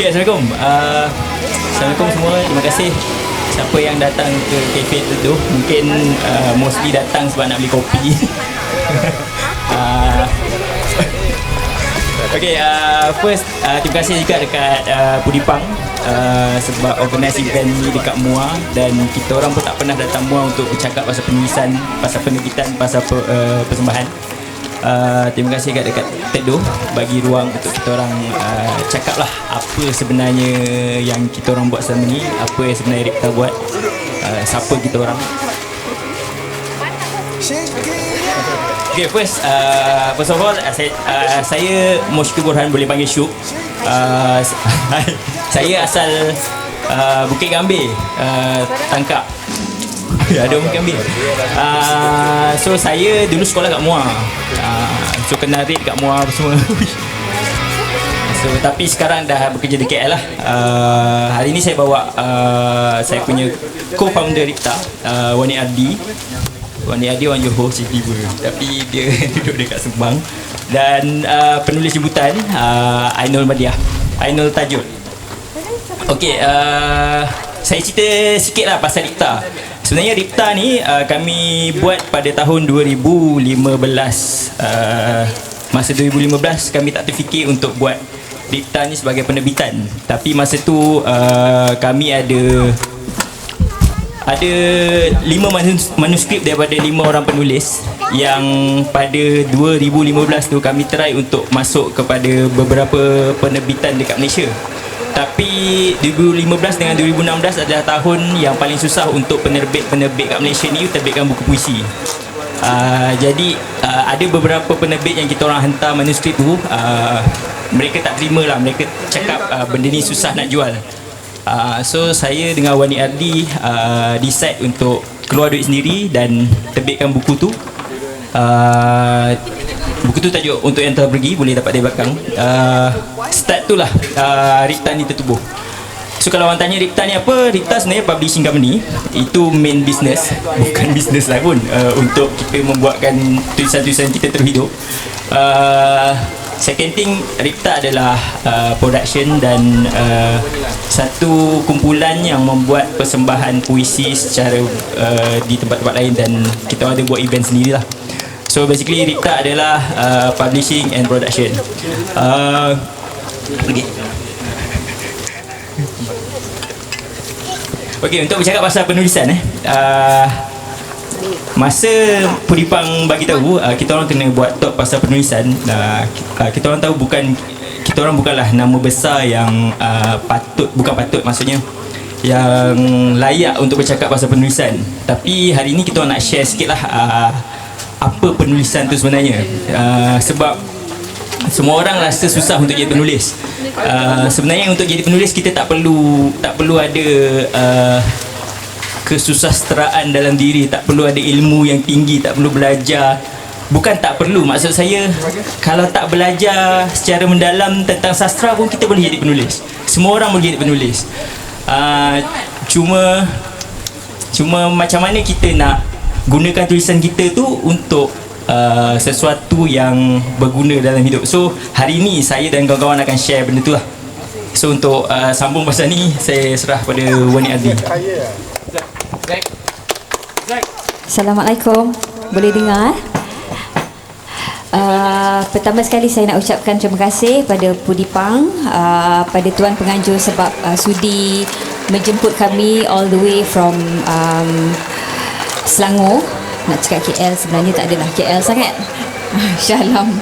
Okay, Assalamualaikum. Assalamualaikum semua. Terima kasih siapa yang datang ke kafe tu. Mungkin mostly datang sebab nak beli kopi. Okay, first terima kasih juga dekat Pudipang sebab organize event ni dekat MUA, dan kita orang pun tak pernah datang MUA untuk bercakap pasal penulisan, pasal penerbitan, pasal persembahan. Terima kasih dekat Tedo bagi ruang untuk kita orang cakap lah apa sebenarnya yang kita orang buat selama ni, apa yang sebenarnya Ripta buat, siapa kita orang. Okay, first of all, saya Moshki Burhan, boleh panggil Syuk. Saya asal Bukit Gambir, Tangkap. Ada Bukit Gambir. So saya dulu sekolah kat MUA. So kenal Rit kat MUA semua. So tapi sekarang dah bekerja di KL lah. Hari ni saya bawa saya punya co-founder Ripta, Wani Ardi. Wani Ardi orang Johor tiba, tapi dia duduk dekat Sembang. Dan penulis jemputan Ainul Madiah, Ainul Tajul. Okey, saya cerita sikit lah pasal Ripta. Sebenarnya Ripta ni kami buat pada tahun 2015. Masa 2015 kami tak terfikir untuk buat Ripta ni sebagai penerbitan. Tapi masa tu kami ada 5 manuskrip daripada 5 orang penulis yang pada 2015 tu kami try untuk masuk kepada beberapa penerbitan dekat Malaysia. Tapi 2015 dengan 2016 adalah tahun yang paling susah untuk penerbit-penerbit kat Malaysia ni terbitkan buku puisi. Jadi ada beberapa penerbit yang kita orang hantar manuskrip tu, mereka tak terima lah, mereka cakap benda ni susah nak jual. So saya dengan Wani Ardi decide untuk keluar duit sendiri dan terbitkan buku tu. Buku tu tajuk Untuk Yang Telah Pergi, boleh dapat dari belakang. Start tu lah Ripta ni tertubuh. So kalau orang tanya Ripta ni apa, Ripta sebenarnya publishing company. Itu main business, bukan business lah pun, untuk kita membuatkan tulisan-tulisan kita terus hidup. Second thing, Ripta adalah production dan satu kumpulan yang membuat persembahan puisi secara di tempat-tempat lain, dan kita ada buat event sendirilah. So basically Ripta adalah publishing and production. Okay, untuk bercakap pasal penulisan masa Pudipang bagi tahu kita orang kena buat talk pasal penulisan, kita orang tahu kita orang bukanlah nama besar yang maksudnya yang layak untuk bercakap pasal penulisan. Tapi hari ni kita orang nak share sikit lah apa penulisan tu sebenarnya. Sebab semua orang rasa susah untuk jadi penulis. Sebenarnya untuk jadi penulis kita tak perlu ada kesusasteraan dalam diri, tak perlu ada ilmu yang tinggi, tak perlu belajar. Bukan tak perlu, maksud saya kalau tak belajar secara mendalam tentang sastra pun kita boleh jadi penulis. Semua orang boleh jadi penulis. Cuma macam mana kita nak gunakan tulisan kita tu untuk sesuatu yang berguna dalam hidup. So hari ni saya dan kawan-kawan akan share benda tu lah. So untuk sambung pasal ni, saya serah pada Wani Ardi. Assalamualaikum. Boleh dengar? Pertama sekali saya nak ucapkan terima kasih pada Pudipang, pada Tuan Penganjur sebab sudi menjemput kami all the way from Selangor. Nak cakap KL, sebenarnya tak adalah KL sangat. Shalom.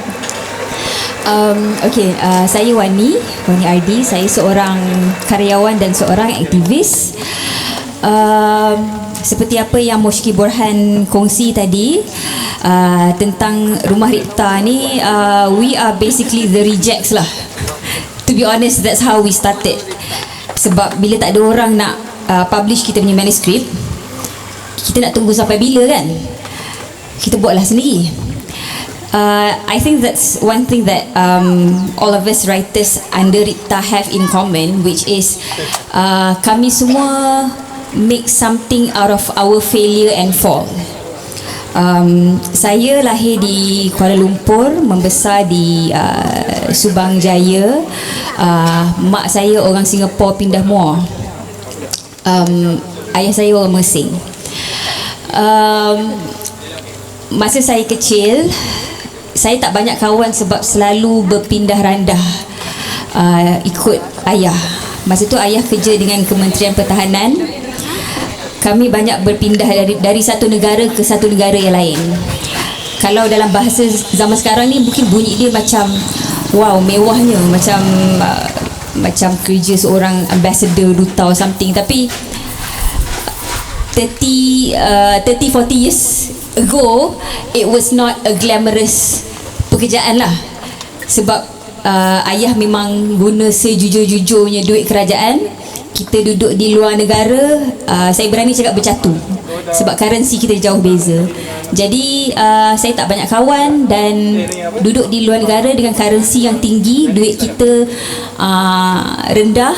Saya Wani Ardi. Saya seorang karyawan dan seorang aktivis. Seperti apa yang Moshki Burhan kongsi tadi tentang Rumah Ripta ni, we are basically the rejects lah. To be honest, that's how we started. Sebab bila tak ada orang nak publish kita punya manuskrip, kita nak tunggu sampai bila kan? Kita buatlah sendiri. I think that's one thing that all of us writers under Ripta have in common, which is kami semua make something out of our failure and fall. Saya lahir di Kuala Lumpur, membesar di Subang Jaya. Mak saya orang Singapura pindah Muar. Ayah saya orang Mersing. Masa saya kecil, saya tak banyak kawan sebab selalu berpindah randah ikut ayah. Masa tu ayah kerja dengan Kementerian Pertahanan. Kami banyak berpindah dari satu negara ke satu negara yang lain. Kalau dalam bahasa zaman sekarang ni mungkin bunyi dia macam wow, mewahnya, macam kerja seorang ambassador, duta or something. Tapi 30-40 years ago, it was not a glamorous pekerjaan lah. Sebab ayah memang guna sejujur-jujurnya duit kerajaan. Kita duduk di luar negara, saya berani cakap bercatu sebab currency kita jauh beza. Jadi saya tak banyak kawan dan duduk di luar negara dengan currency yang tinggi, duit kita rendah.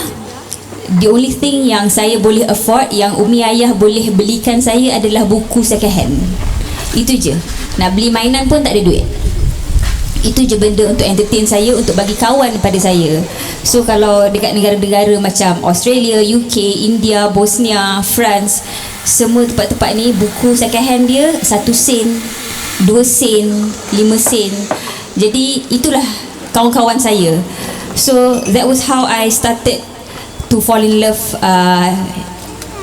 The only thing yang saya boleh afford, yang umi ayah boleh belikan saya adalah buku second hand. Itu je. Nak beli mainan pun tak ada duit. Itu je benda untuk entertain saya, untuk bagi kawan pada saya. So kalau dekat negara-negara macam Australia, UK, India, Bosnia, France, semua tempat-tempat ni buku second hand dia 1 sen, 2 sen, 5 sen. Jadi itulah kawan-kawan saya. So that was how I started to fall in love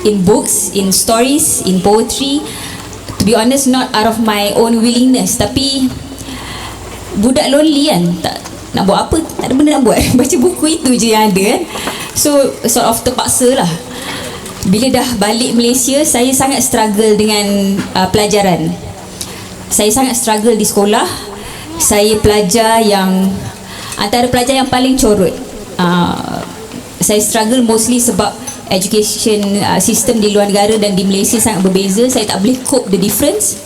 in books, in stories, in poetry. To be honest, not out of my own willingness, tapi budak lonely kan, tak nak buat apa, tak ada benda nak buat, baca buku itu je yang ada kan. So sort of terpaksa lah. Bila dah balik Malaysia, saya sangat struggle dengan pelajaran. Saya sangat struggle di sekolah. Saya pelajar yang antara pelajar yang paling corot. Saya struggle mostly sebab education system di luar negara dan di Malaysia sangat berbeza. Saya tak boleh cope the difference.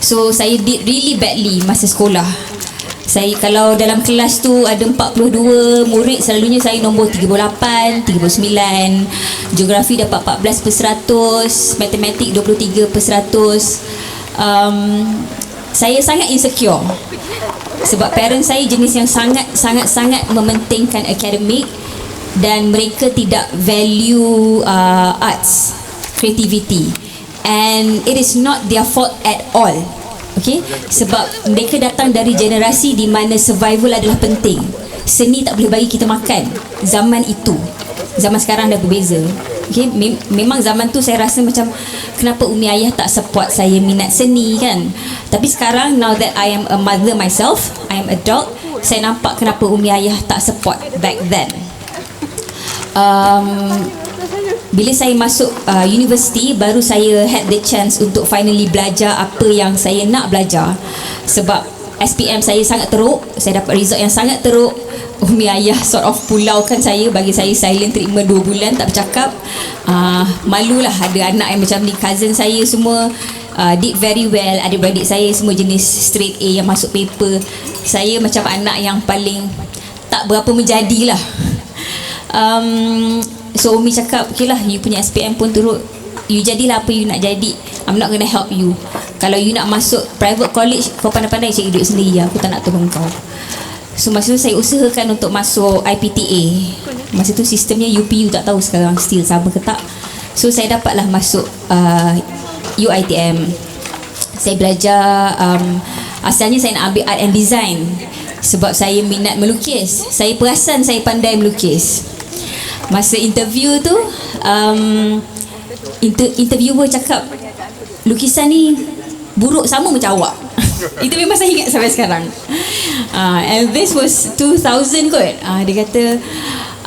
So saya did really badly masa sekolah. Saya kalau dalam kelas tu ada 42 murid, selalunya saya nombor 38, 39. Geografi dapat 14/100, matematik 23/100. Saya sangat insecure sebab parents saya jenis yang sangat mementingkan akademik dan mereka tidak value arts, creativity. And it is not their fault at all. Okay? Sebab mereka datang dari generasi di mana survival adalah penting. Seni tak boleh bagi kita makan. Zaman itu. Zaman sekarang dah berbeza. Okay? Memang zaman tu saya rasa macam kenapa umi ayah tak support saya minat seni kan. Tapi sekarang, now that I am a mother myself, I am adult, saya nampak kenapa umi ayah tak support back then. Bila saya masuk universiti, baru saya had the chance untuk finally belajar apa yang saya nak belajar. Sebab SPM saya sangat teruk, saya dapat result yang sangat teruk. Umi ayah sort of pulaukan saya, bagi saya silent treatment 2 bulan, tak bercakap. Malulah ada anak yang macam ni. Cousin saya semua did very well. Adik-beradik saya semua jenis straight A yang masuk paper. Saya macam anak yang paling tak berapa menjadilah. So Umi cakap, okay lah, you punya SPM pun turut, you jadilah apa you nak jadi, I'm not gonna help you. Kalau you nak masuk private college, kau pandai-pandai cari duit sendiri, aku tak nak tolong kau. So masa tu saya usahakan untuk masuk IPTA. Masa tu sistemnya UPU, tak tahu sekarang still sama ke tak. So saya dapatlah masuk UiTM. Saya belajar, asalnya saya nak ambil art and design sebab saya minat melukis. Saya perasan saya pandai melukis. Masa interview tu, interviewer cakap, lukisan ni buruk sama macam awak. Itu memang saya ingat sampai sekarang. And this was 2000 kot. Dia kata,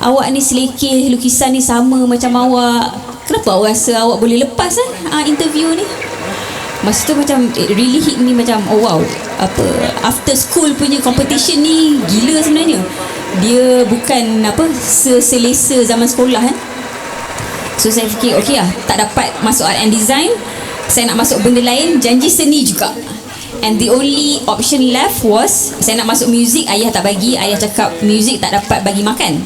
awak ni selekeh, lukisan ni sama macam awak. Kenapa awak rasa awak boleh lepas interview ni? Masa tu macam it really hit me, macam oh wow, apa after school punya competition ni gila sebenarnya. Dia bukan apa selesa zaman sekolah kan. So saya fikir okey lah, tak dapat masuk art and design, saya nak masuk benda lain, janji seni juga. And the only option left was saya nak masuk music. Ayah tak bagi, ayah cakap music tak dapat bagi makan.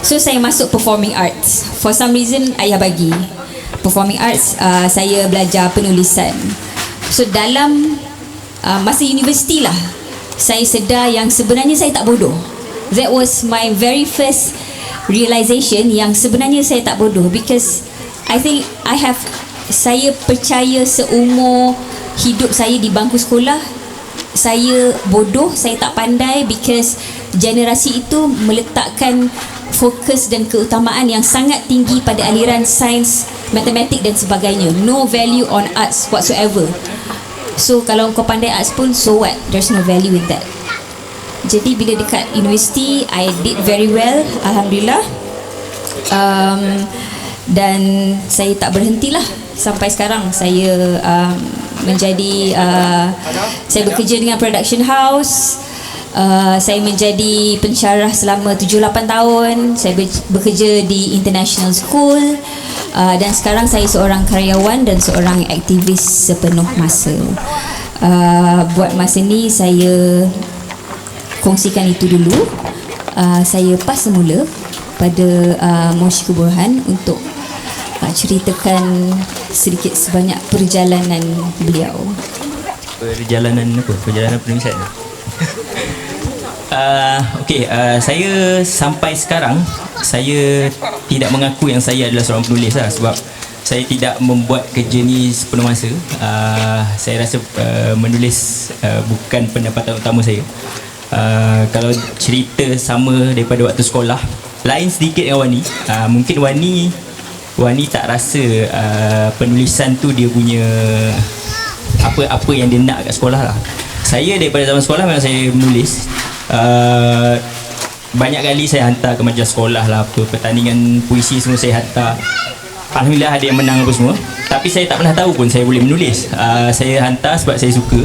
So saya masuk performing arts. For some reason ayah bagi performing arts. Saya belajar penulisan. So dalam masa universiti lah, saya sedar yang sebenarnya saya tak bodoh. That was my very first realization yang sebenarnya saya tak bodoh, because I think saya percaya seumur hidup saya di bangku sekolah saya bodoh, saya tak pandai, because generasi itu meletakkan fokus dan keutamaan yang sangat tinggi pada aliran sains, matematik dan sebagainya. No value on arts whatsoever. So kalau kau pandai arts pun, so what? There's no value in that. Jadi bila dekat universiti, I did very well, Alhamdulillah. Dan saya tak berhentilah sampai sekarang. Saya saya bekerja dengan production house. Saya menjadi pensyarah selama 7-8 tahun. Saya bekerja di international school, dan sekarang saya seorang karyawan dan seorang aktivis sepenuh masa. Buat masa ni saya kongsikan itu dulu. Saya pas semula pada Moshika Burhan untuk ceritakan sedikit sebanyak perjalanan beliau. Perjalanan apa? Perjalanan penulisan. Saya sampai sekarang saya tidak mengaku yang saya adalah seorang penulis lah, sebab saya tidak membuat kerja ni sepenuh masa. Saya rasa menulis bukan pendapatan utama saya. Kalau cerita sama daripada waktu sekolah, lain sedikit dengan Wani. Mungkin Wani tak rasa penulisan tu dia punya apa yang dia nak kat sekolah lah. Saya daripada zaman sekolah memang saya menulis. Banyak kali saya hantar ke majalah sekolah lah, pertandingan puisi semua saya hantar. Alhamdulillah ada yang menang apa semua. Tapi saya tak pernah tahu pun saya boleh menulis. Saya hantar sebab saya suka.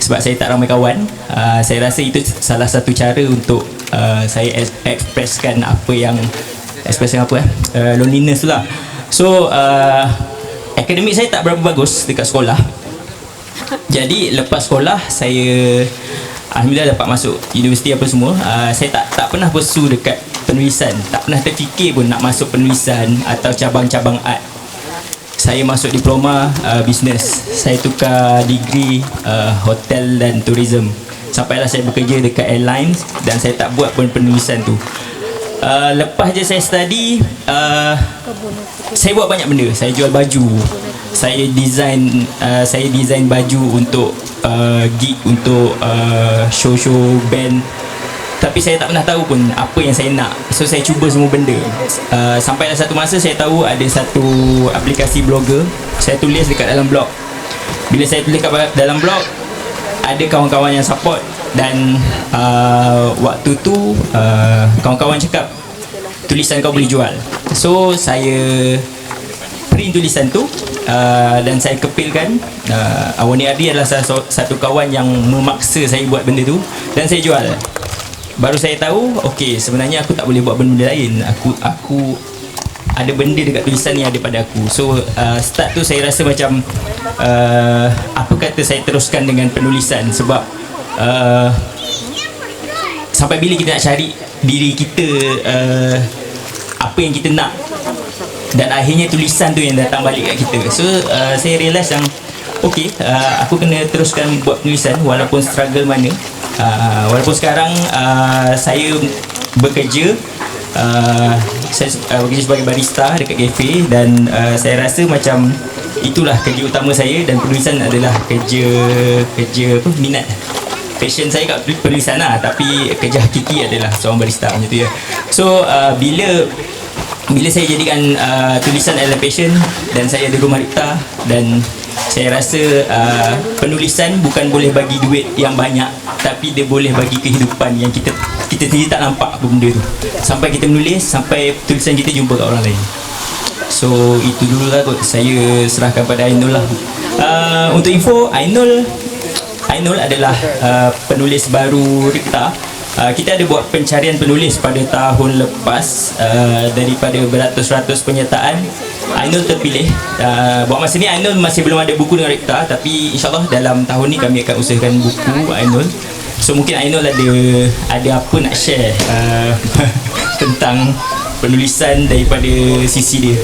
Sebab saya tak ramai kawan. Saya rasa itu salah satu cara untuk saya ekspreskan loneliness tu lah. So akademik saya tak berapa bagus dekat sekolah. Jadi lepas sekolah saya alhamdulillah dapat masuk universiti apa semua. Saya tak pernah pursue dekat penulisan. Tak pernah terfikir pun nak masuk penulisan atau cabang-cabang art. Saya masuk diploma bisnes. Saya tukar degree hotel dan tourism. Sampailah saya bekerja dekat airlines dan saya tak buat pun penulisan tu. Lepas je saya study, saya buat banyak benda. Saya jual baju, saya design baju untuk gig, untuk show band. Tapi saya tak pernah tahu pun apa yang saya nak. So saya cuba semua benda. Sampailah satu masa saya tahu ada satu aplikasi blogger. Saya tulis dekat dalam blog. Bila saya tulis kat dalam blog, ada kawan-kawan yang support. Dan waktu tu kawan-kawan cakap tulisan kau boleh jual. So saya print tulisan tu, dan saya kepilkan. Awani Ardi adalah satu kawan yang memaksa saya buat benda tu, dan saya jual. Baru saya tahu, okey, sebenarnya aku tak boleh buat benda lain. Aku ada benda dekat tulisan ni ada pada aku. So start tu saya rasa macam apa kata saya teruskan dengan penulisan. Sebab sampai bila kita nak cari diri kita, apa yang kita nak, dan akhirnya tulisan tu yang datang balik kat kita. So saya realise yang okey, aku kena teruskan buat penulisan walaupun struggle mana. Walaupun sekarang saya bekerja, saya bekerja sebagai barista dekat kafe, dan saya rasa macam itulah kerja utama saya, dan penulisan adalah kerja minat. Passion saya kat penulisan lah, tapi kerja hakiki adalah seorang barista macam tu ya. So bila saya jadikan tulisan adalah passion, dan saya ada rumah ripta, dan saya rasa penulisan bukan boleh bagi duit yang banyak, tapi dia boleh bagi kehidupan yang kita sendiri tak nampak apa benda tu. Sampai kita menulis, sampai tulisan kita jumpa kat orang lain. So itu dulu lah kot, saya serahkan pada Ainul lah. Untuk info, Ainul adalah penulis baru Ripta. Kita ada buat pencarian penulis pada tahun lepas. Daripada beratus-ratus penyertaan, Ainul terpilih. Buat masa ni Ainul masih belum ada buku dengan Ripta, tapi insyaAllah dalam tahun ni kami akan usahakan buku Ainul. So mungkin Ainul ada apa nak share tentang penulisan daripada sisi dia.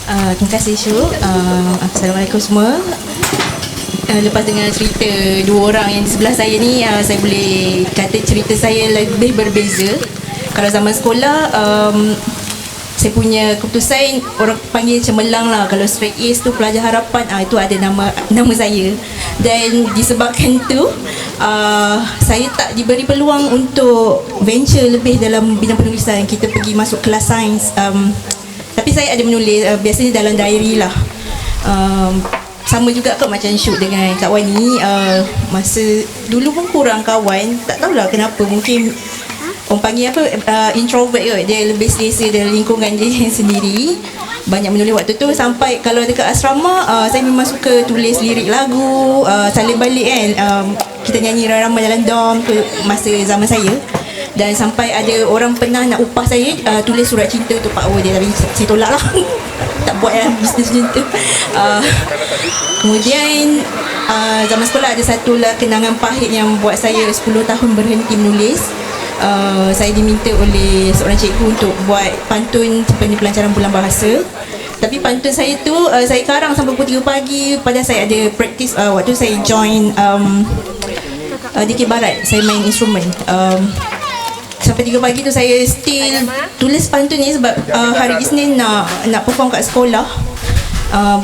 Terima kasih Syuk. Assalamualaikum semua. Lepas dengar cerita dua orang yang di sebelah saya ni, saya boleh kata cerita saya lebih berbeza. Kalau zaman sekolah, saya punya keputusan orang panggil cemerlang lah. Kalau straight A's tu pelajar harapan, itu ada nama saya. Dan disebabkan tu, saya tak diberi peluang untuk venture lebih dalam bidang penulisan. Kita pergi masuk kelas sains. Tapi saya ada menulis, biasanya dalam diary lah. Sama juga kot macam Syuk dengan Kak Wani. Masa dulu pun kurang kawan. Tak tahulah kenapa. Mungkin orang panggil apa, introvert kot. Dia lebih selesa dalam lingkungan dia sendiri. Banyak menulis waktu tu. Sampai kalau dekat asrama, saya memang suka tulis lirik lagu, salin balik kan. Kita nyanyi ramai dalam dorm tu masa zaman saya. Dan sampai ada orang pernah nak upah saya tulis surat cinta untuk Pak O dia. Tapi saya tolak lah. Tak buat lah bisnes macam tu. Kemudian zaman sekolah ada satu lah kenangan pahit yang buat saya 10 tahun berhenti menulis. Saya diminta oleh seorang cikgu untuk buat pantun sepenuhnya pelancaran bulan bahasa. Tapi pantun saya tu saya karang sampai pukul 3 pagi. Padahal saya ada praktis waktu saya join DK Barat. Saya main instrumen. Sampai 3 pagi tu saya still tulis pantun ni sebab hari Isnin nak perform kat sekolah.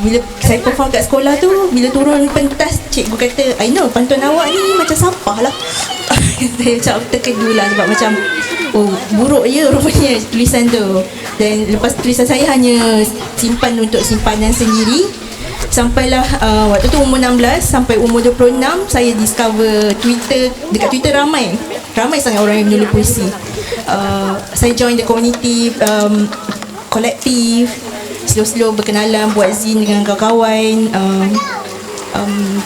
Bila saya perform kat sekolah tu, bila turun pentas, cikgu kata, I know pantun awak ni macam sampah lah. Saya macam terkedu lah sebab macam buruk je rupanya tulisan tu. Dan lepas tulisan saya hanya simpan untuk simpanan sendiri. Sampailah waktu tu umur 16, sampai umur 26 saya discover Twitter. Dekat Twitter ramai sangat orang yang menulis puisi. Saya join the community, kolektif, slow berkenalan, buat zine dengan kawan-kawan.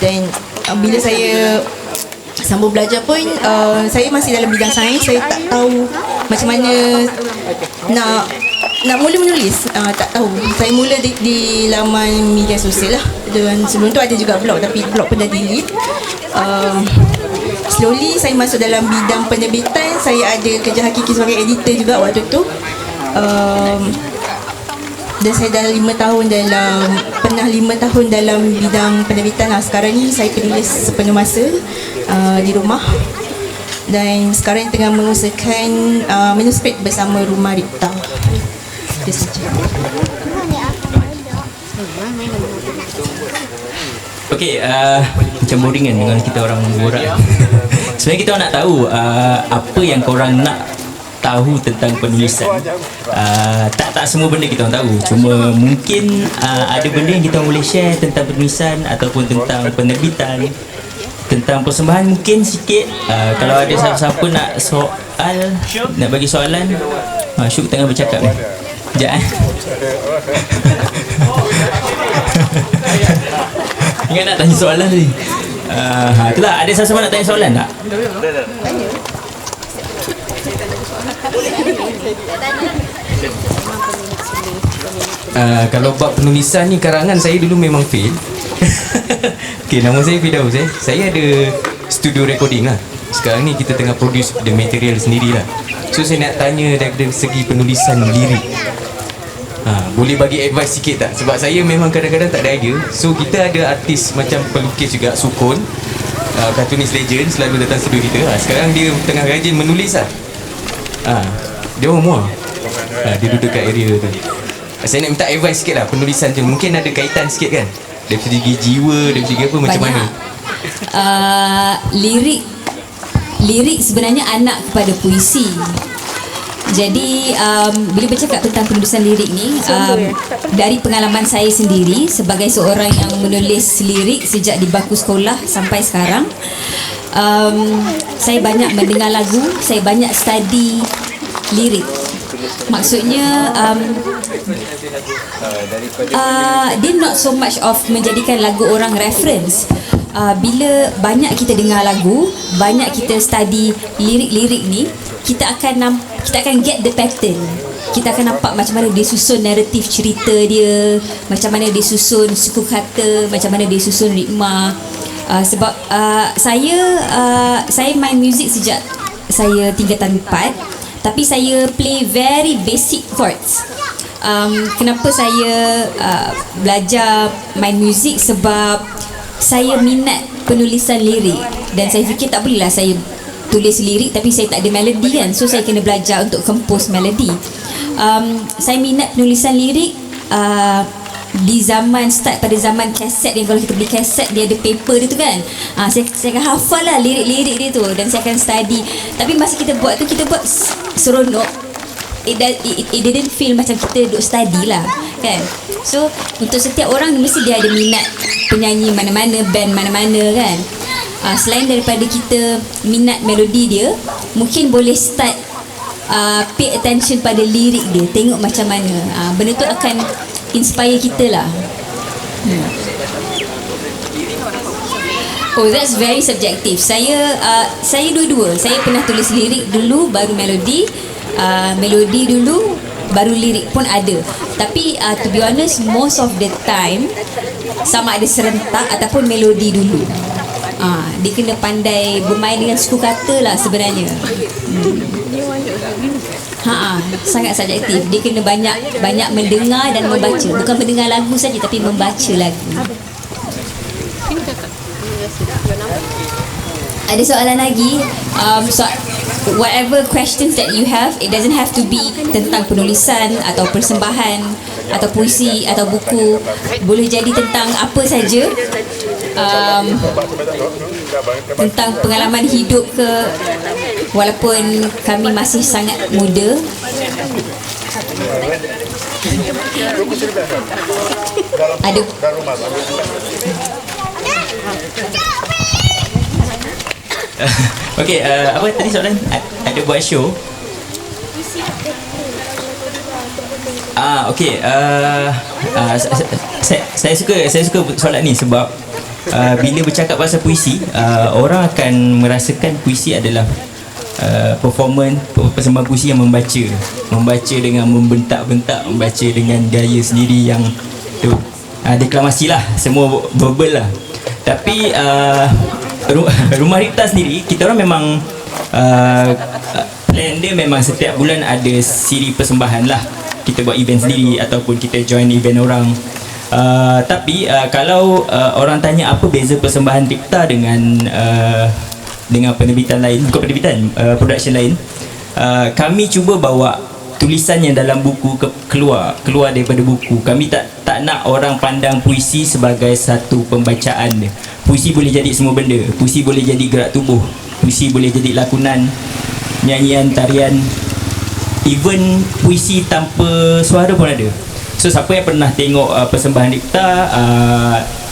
Dan bila saya sambung belajar pun, saya masih dalam bidang sains. Saya tak tahu macam mana nak mula menulis. Tak tahu. Saya mula di laman media sosial lah. Dan sebelum tu ada juga blog, tapi blog pun dah delete. Slowly saya masuk dalam bidang penerbitan. Saya ada kerja hakiki sebagai editor juga waktu tu. Dan saya dah 5 tahun dalam bidang penerbitan lah. Sekarang ni saya penulis sepenuh masa di rumah. Dan sekarang tengah mengusahakan manuskrip bersama Rumah Ripta. Itu saja. Okey, macam boring kan dengan kita orang borak. Sebenarnya kita nak tahu apa yang korang nak tahu tentang penulisan. Tak semua benda kita orang tahu. Cuma mungkin ada benda yang kita boleh share tentang penulisan ataupun tentang penerbitan, tentang persembahan mungkin sikit. Kalau ada siapa-siapa nak soal, nak bagi soalan, Syuk tengah bercakap ni. Sekejap Ingat nak tanya soalan tadi. Itulah, ada siapa nak tanya soalan tak? Kalau bab penulisan ni, karangan saya dulu memang fail. Okay, nama saya Firdaus. Saya ada studio recording lah. Sekarang ni kita tengah produce the material sendiri lah. So saya nak tanya dari segi penulisan lirik, boleh bagi advice sikit tak? Sebab saya memang kadang-kadang tak ada idea. So kita ada artis macam pelukis juga, Sukun, cartoonist legend, selalu datang studio kita. Sekarang dia tengah rajin menulis lah. Dia orang muar. Dia duduk kat area tu. Saya nak minta advice sikit lah penulisan tu. Mungkin ada kaitan sikit kan, dari segi jiwa, dari segi apa, macam Banyak. mana? Lirik sebenarnya anak kepada puisi. Jadi bila bercakap tentang penulisan lirik ni, dari pengalaman saya sendiri sebagai seorang yang menulis lirik sejak di bangku sekolah sampai sekarang, saya banyak mendengar lagu, saya banyak study lirik. Maksudnya dia not so much of menjadikan lagu orang reference. Bila banyak kita dengar lagu, banyak kita study lirik-lirik ni, kita akan get the pattern. Kita akan nampak macam mana dia susun naratif cerita dia, macam mana dia susun suku kata, macam mana dia susun ritma. Sebab saya main muzik sejak saya tingkatan 4, tapi saya play very basic chords. kenapa saya belajar main muzik, sebab saya minat penulisan lirik dan saya fikir tak bolehlah saya tulis lirik tapi saya tak ada melodi kan, so saya kena belajar untuk compose melodi. Saya minat penulisan lirik di zaman start pada zaman kaset, yang kalau kita beli kaset dia ada paper dia tu kan, saya akan hafal lah lirik-lirik dia tu dan saya akan study. Tapi masa kita buat tu, kita buat seronok. It didn't feel macam kita duduk study lah kan. So untuk setiap orang mesti dia ada minat penyanyi mana-mana, band mana-mana kan. Selain daripada kita minat melodi dia, mungkin boleh start pay attention pada lirik dia, tengok macam mana. Benda tu akan inspire kita lah. Oh, that's very subjective. Saya dua-dua. Saya pernah tulis lirik dulu baru melodi. Melodi dulu baru lirik pun ada. Tapi to be honest, most of the time sama ada serentak ataupun melodi dulu. Dia kena pandai bermain dengan suku kata lah sebenarnya. Sangat subjektif. Dia kena banyak mendengar dan membaca. Bukan mendengar lagu saja tapi membaca lagu. Ada soalan lagi? Whatever questions that you have, it doesn't have to be tentang penulisan atau persembahan atau puisi atau buku. Boleh jadi tentang apa saja, tentang pengalaman hidup ke, walaupun kami masih sangat muda. Ada Okey, apa tadi soalan? Ada buat show? Okey, saya suka soalan ni sebab bila bercakap pasal puisi, orang akan merasakan puisi adalah persembahan puisi yang membaca dengan membentak-bentak, membaca dengan gaya sendiri yang tu, deklamasi lah, semua verbal lah. Tapi Rumah Ripta sendiri, kita orang memang plan dia memang setiap bulan ada siri persembahan lah. Kita buat event sendiri ataupun kita join event orang. Tapi kalau orang tanya apa beza persembahan Ripta dengan penerbitan lain, bukan penerbitan, production lain, kami cuba bawa tulisan yang dalam buku keluar daripada buku. Kami tak nak orang pandang puisi sebagai satu pembacaan dia. Puisi boleh jadi semua benda. Puisi boleh jadi gerak tubuh. Puisi boleh jadi lakonan, nyanyian, tarian, even puisi tanpa suara pun ada. So siapa yang pernah tengok persembahan Ripta,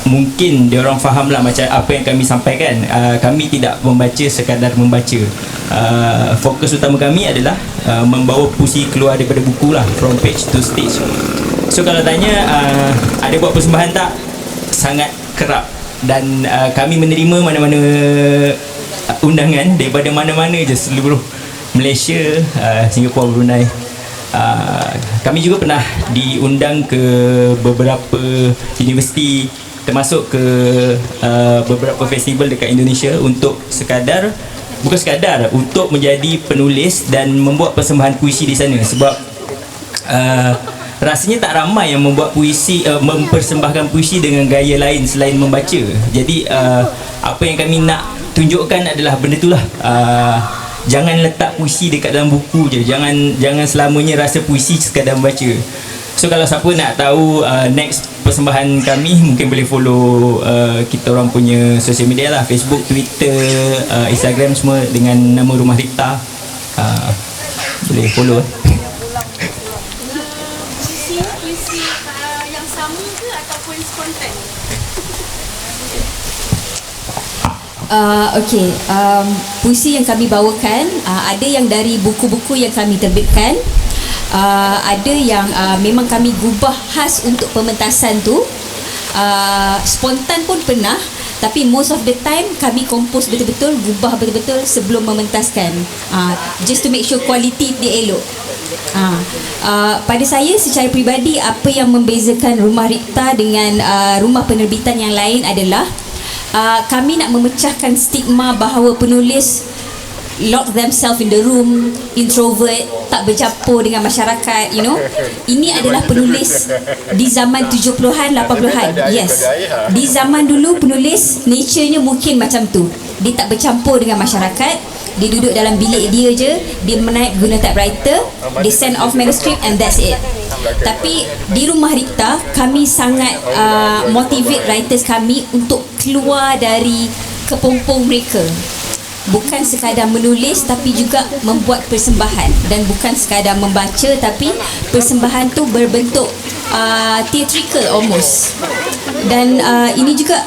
mungkin dia orang faham lah macam apa yang kami sampaikan. Kami tidak membaca sekadar membaca. Fokus utama kami adalah membawa puisi keluar daripada buku lah, from page to stage. So kalau tanya ada buat persembahan tak? Sangat kerap. Dan kami menerima mana-mana undangan daripada mana-mana je seluruh Malaysia, Singapura, Brunei. Kami juga pernah diundang ke beberapa universiti, termasuk ke beberapa festival dekat Indonesia untuk bukan sekadar untuk menjadi penulis dan membuat persembahan puisi di sana. Sebab rasanya tak ramai yang membuat puisi, mempersembahkan puisi dengan gaya lain selain membaca. Jadi apa yang kami nak tunjukkan adalah benda itulah. Jangan letak puisi dekat dalam buku je. Jangan selamanya rasa puisi sekadar membaca. So kalau siapa nak tahu next persembahan kami, mungkin boleh follow kita orang punya social media lah, Facebook, Twitter, Instagram, semua dengan nama Rumah Ripta. Boleh follow. Puisi yang sama ke ataupun spontan? Puisi yang kami bawakan ada yang dari buku-buku yang kami terbitkan, ada yang memang kami gubah khas untuk pementasan tu. Spontan pun pernah, tapi most of the time kami compose betul-betul, gubah betul-betul sebelum mementaskan, just to make sure quality dia elok. Pada saya secara peribadi, apa yang membezakan Rumah Ripta dengan rumah penerbitan yang lain adalah kami nak memecahkan stigma bahawa penulis lock themselves in the room, introvert, tak bercampur dengan masyarakat, Ini adalah penulis di zaman 70-an, 80-an. Yes. Di zaman dulu penulis nature-nya mungkin macam tu. Dia tak bercampur dengan masyarakat. Dia duduk dalam bilik dia je, dia menaip guna typewriter, dia send off manuscript and that's it. Tapi di Rumah Ripta, kami sangat motivate writers kami untuk keluar dari kepompong mereka. Bukan sekadar menulis tapi juga membuat persembahan, dan bukan sekadar membaca tapi persembahan tu berbentuk theatrical almost. Dan ini juga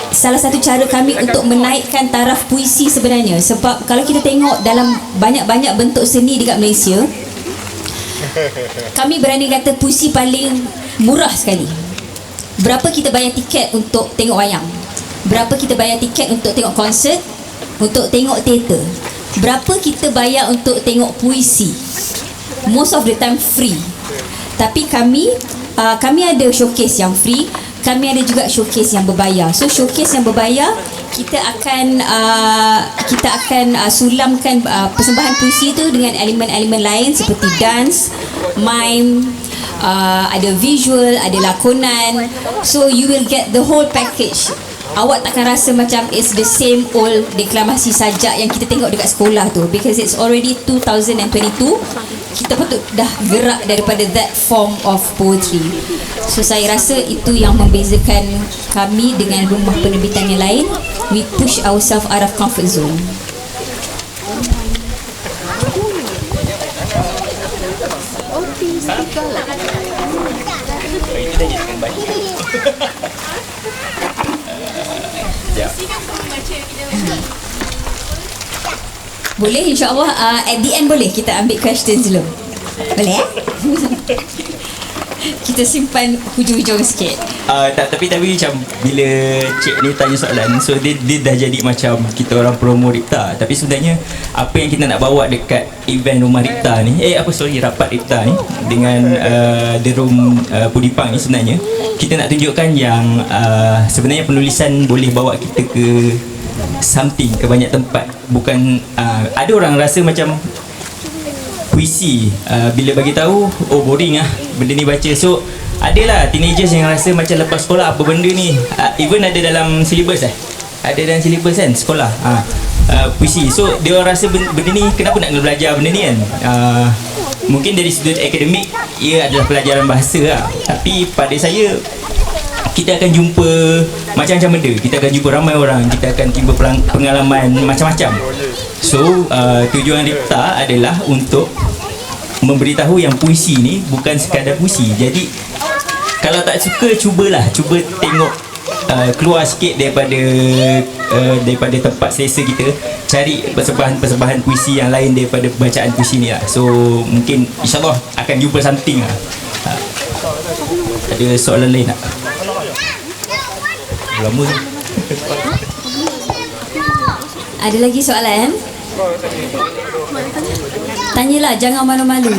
salah satu cara kami untuk menaikkan taraf puisi sebenarnya, sebab kalau kita tengok dalam banyak-banyak bentuk seni dekat Malaysia, kami berani kata puisi paling murah sekali. Berapa kita bayar tiket untuk tengok wayang? Berapa kita bayar tiket untuk tengok konsert? Untuk tengok teater? Berapa kita bayar untuk tengok puisi? Most of the time free. Tapi kami ada showcase yang free, kami ada juga showcase yang berbayar. So showcase yang berbayar, kita akan sulamkan persembahan puisi tu dengan elemen-elemen lain seperti dance, mime, ada visual, ada lakonan. So you will get the whole package. Awak takkan rasa macam it's the same old deklamasi sajak yang kita tengok dekat sekolah tu, because it's already 2022. Kita patut dah gerak daripada that form of poetry. So saya rasa itu yang membezakan kami dengan rumah penerbitan yang lain. We push ourselves out of comfort zone. Boleh, insyaAllah at the end boleh kita ambil questions dulu. Boleh kita simpan hujung-hujung sikit. Tapi macam bila cik ni tanya soalan, so dia dah jadi macam kita orang promo Ripta. Tapi sebenarnya apa yang kita nak bawa dekat event Rumah Ripta ni, rapat Ripta ni dengan The Room Pudipang ni, sebenarnya kita nak tunjukkan yang sebenarnya penulisan boleh bawa kita ke something, ke banyak tempat. Bukan ada orang rasa macam puisi bila bagi tahu boring benda ni baca. So adalah teenagers yang rasa macam lepas sekolah apa benda ni, even ada dalam syllabus ada dalam syllabus kan sekolah puisi. So dia orang rasa benda ni kenapa nak belajar benda ni kan. Mungkin dari sudut akademik ia adalah pelajaran bahasa tapi pada saya kita akan jumpa macam-macam benda, kita akan jumpa ramai orang, kita akan timbul pengalaman macam-macam. So tujuan Ripta adalah untuk memberitahu yang puisi ni bukan sekadar puisi. Jadi kalau tak suka, cuba tengok, keluar sikit daripada tempat selesa kita, cari persembahan puisi yang lain daripada bacaan puisi ni lah. So mungkin insyaAllah akan jumpa something lah. Ada soalan lain tak? Lama tu. Ada lagi soalan? Tanyalah, jangan malu-malu.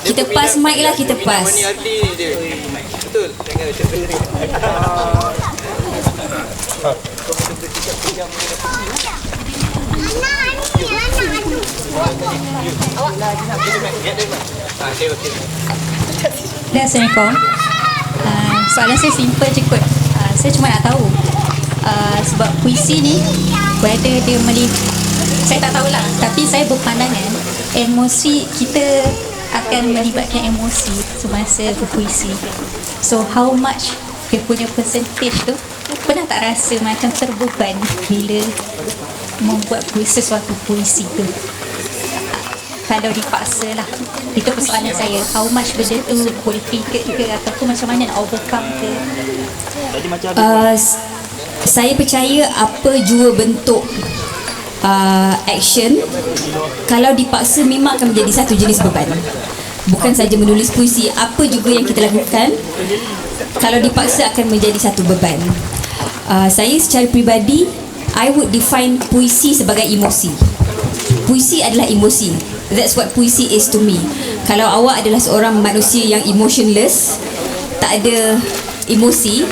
Kita pass mic lah, kita pass. Betul. Assalamualaikum. Soalan saya simple je kot. Saya cuma nak tahu sebab puisi ni whether dia saya tak tahulah, tapi saya berpandangan emosi kita akan melibatkan emosi semasa berpuisi. So how much dia punya percentage tu, pernah tak rasa macam terbeban bila membuat sesuatu puisi tu? Kalau dipaksa lah, itu persoalan saya. How much benda tu qualified ke ataupun macam mana nak overcome ke? Saya percaya apa jua bentuk action, kalau dipaksa memang akan menjadi satu jenis beban. Bukan saja menulis puisi, apa juga yang kita lakukan kalau dipaksa akan menjadi satu beban. Saya secara peribadi, I would define puisi sebagai emosi. Puisi adalah emosi. That's what puisi is to me. Kalau awak adalah seorang manusia yang emotionless, tak ada emosi,